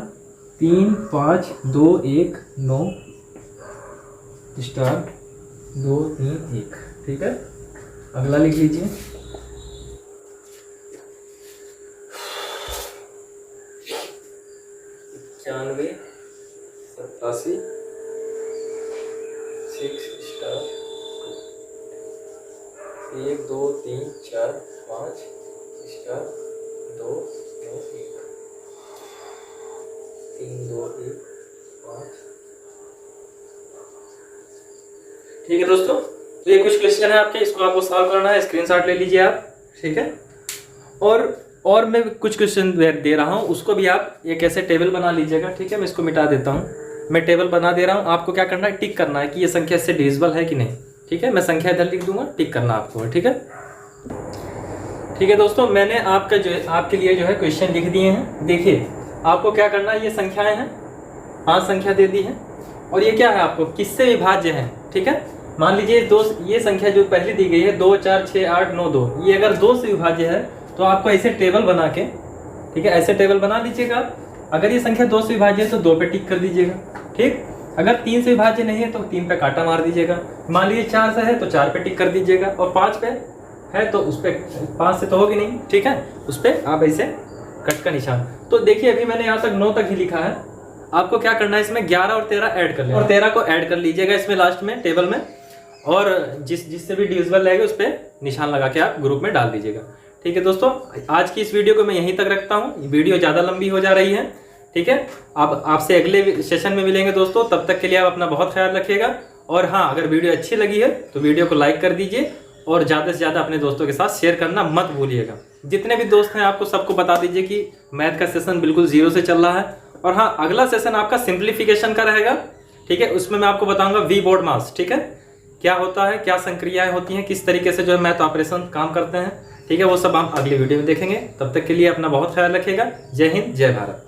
3 5 2 1 9 स्टार 2 3 1, ठीक है। अगला लिख लीजिए 91 87 6 स्टार 1 2 3 4 5 स्टार 2 9 1 3 2 1 5। ठीक है दोस्तों, तो ये कुछ क्वेश्चन है आपके, इसको आपको सॉल्व करना है, स्क्रीनशॉट ले लीजिए आप, ठीक है। और मैं कुछ क्वेश्चन दे रहा हूँ, उसको भी आप एक ऐसे टेबल बना लीजिएगा, ठीक है। मैं इसको मिटा देता हूँ, मैं टेबल बना दे रहा हूँ, आपको क्या करना है, टिक करना है कि ये संख्या इससे डिविजिबल है कि नहीं, ठीक है। मैं संख्या इधर लिख दूंगा, टिक करना आपको, ठीक है। ठीक है दोस्तों, मैंने आपके लिए जो है क्वेश्चन लिख दिए हैं। देखिए आपको क्या करना है, ये संख्याएं हैं, 5 संख्या दे दी है, और ये क्या है आपको किससे विभाज्य है, ठीक है। मान लीजिए ये संख्या जो पहले दी गई है 2 4 6 8 9 2, ये अगर 2 से विभाज्य है तो आपको ऐसे टेबल बना के, ठीक है, ऐसे टेबल बना लीजिएगा। अगर ये संख्या 2 से विभाज्य है तो 2 पे टिक कर दीजिएगा, ठीक। अगर 3 से विभाज्य नहीं है तो 3 पे कांटा मार दीजिएगा। मान लीजिए 4 से है तो 4 पे टिक कर दीजिएगा, और 5 पे है तो उस पर 5 से तो होगी नहीं, ठीक है, उस पर आप ऐसे कट का निशान। तो देखिए अभी मैंने यहाँ तक 9 तक ही लिखा है, आपको क्या करना है, इसमें 11 और 13 ऐड कर लेना, और 13 को ऐड कर लीजिएगा इसमें लास्ट में टेबल में, और जिससे भी डिविजिबल रहेगा उस पर निशान लगा के आप ग्रुप में डाल दीजिएगा। ठीक है दोस्तों, आज की इस वीडियो को मैं यहीं तक रखता हूँ, वीडियो ज़्यादा लंबी हो जा रही है, ठीक है। अब आपसे अगले सेशन में मिलेंगे दोस्तों, तब तक के लिए आप अपना बहुत ख्याल रखिएगा। और हाँ, अगर वीडियो अच्छी लगी है तो वीडियो को लाइक कर दीजिए, और ज़्यादा से ज़्यादा अपने दोस्तों के साथ शेयर करना मत भूलिएगा। जितने भी दोस्त हैं आपको सबको बता दीजिए कि मैथ का सेशन बिल्कुल 0 से चल रहा है। और हाँ, अगला सेशन आपका सिंप्लीफिकेशन का रहेगा, ठीक है। उसमें मैं आपको बताऊंगा वी बोर्ड मास, ठीक है, क्या होता है, क्या संक्रियाएं होती हैं, किस तरीके से जो है मैथ ऑपरेशन काम करते हैं, ठीक है। वो सब हम अगली वीडियो में देखेंगे। तब तक के लिए अपना बहुत ख्याल रखिएगा। जय हिंद, जय भारत।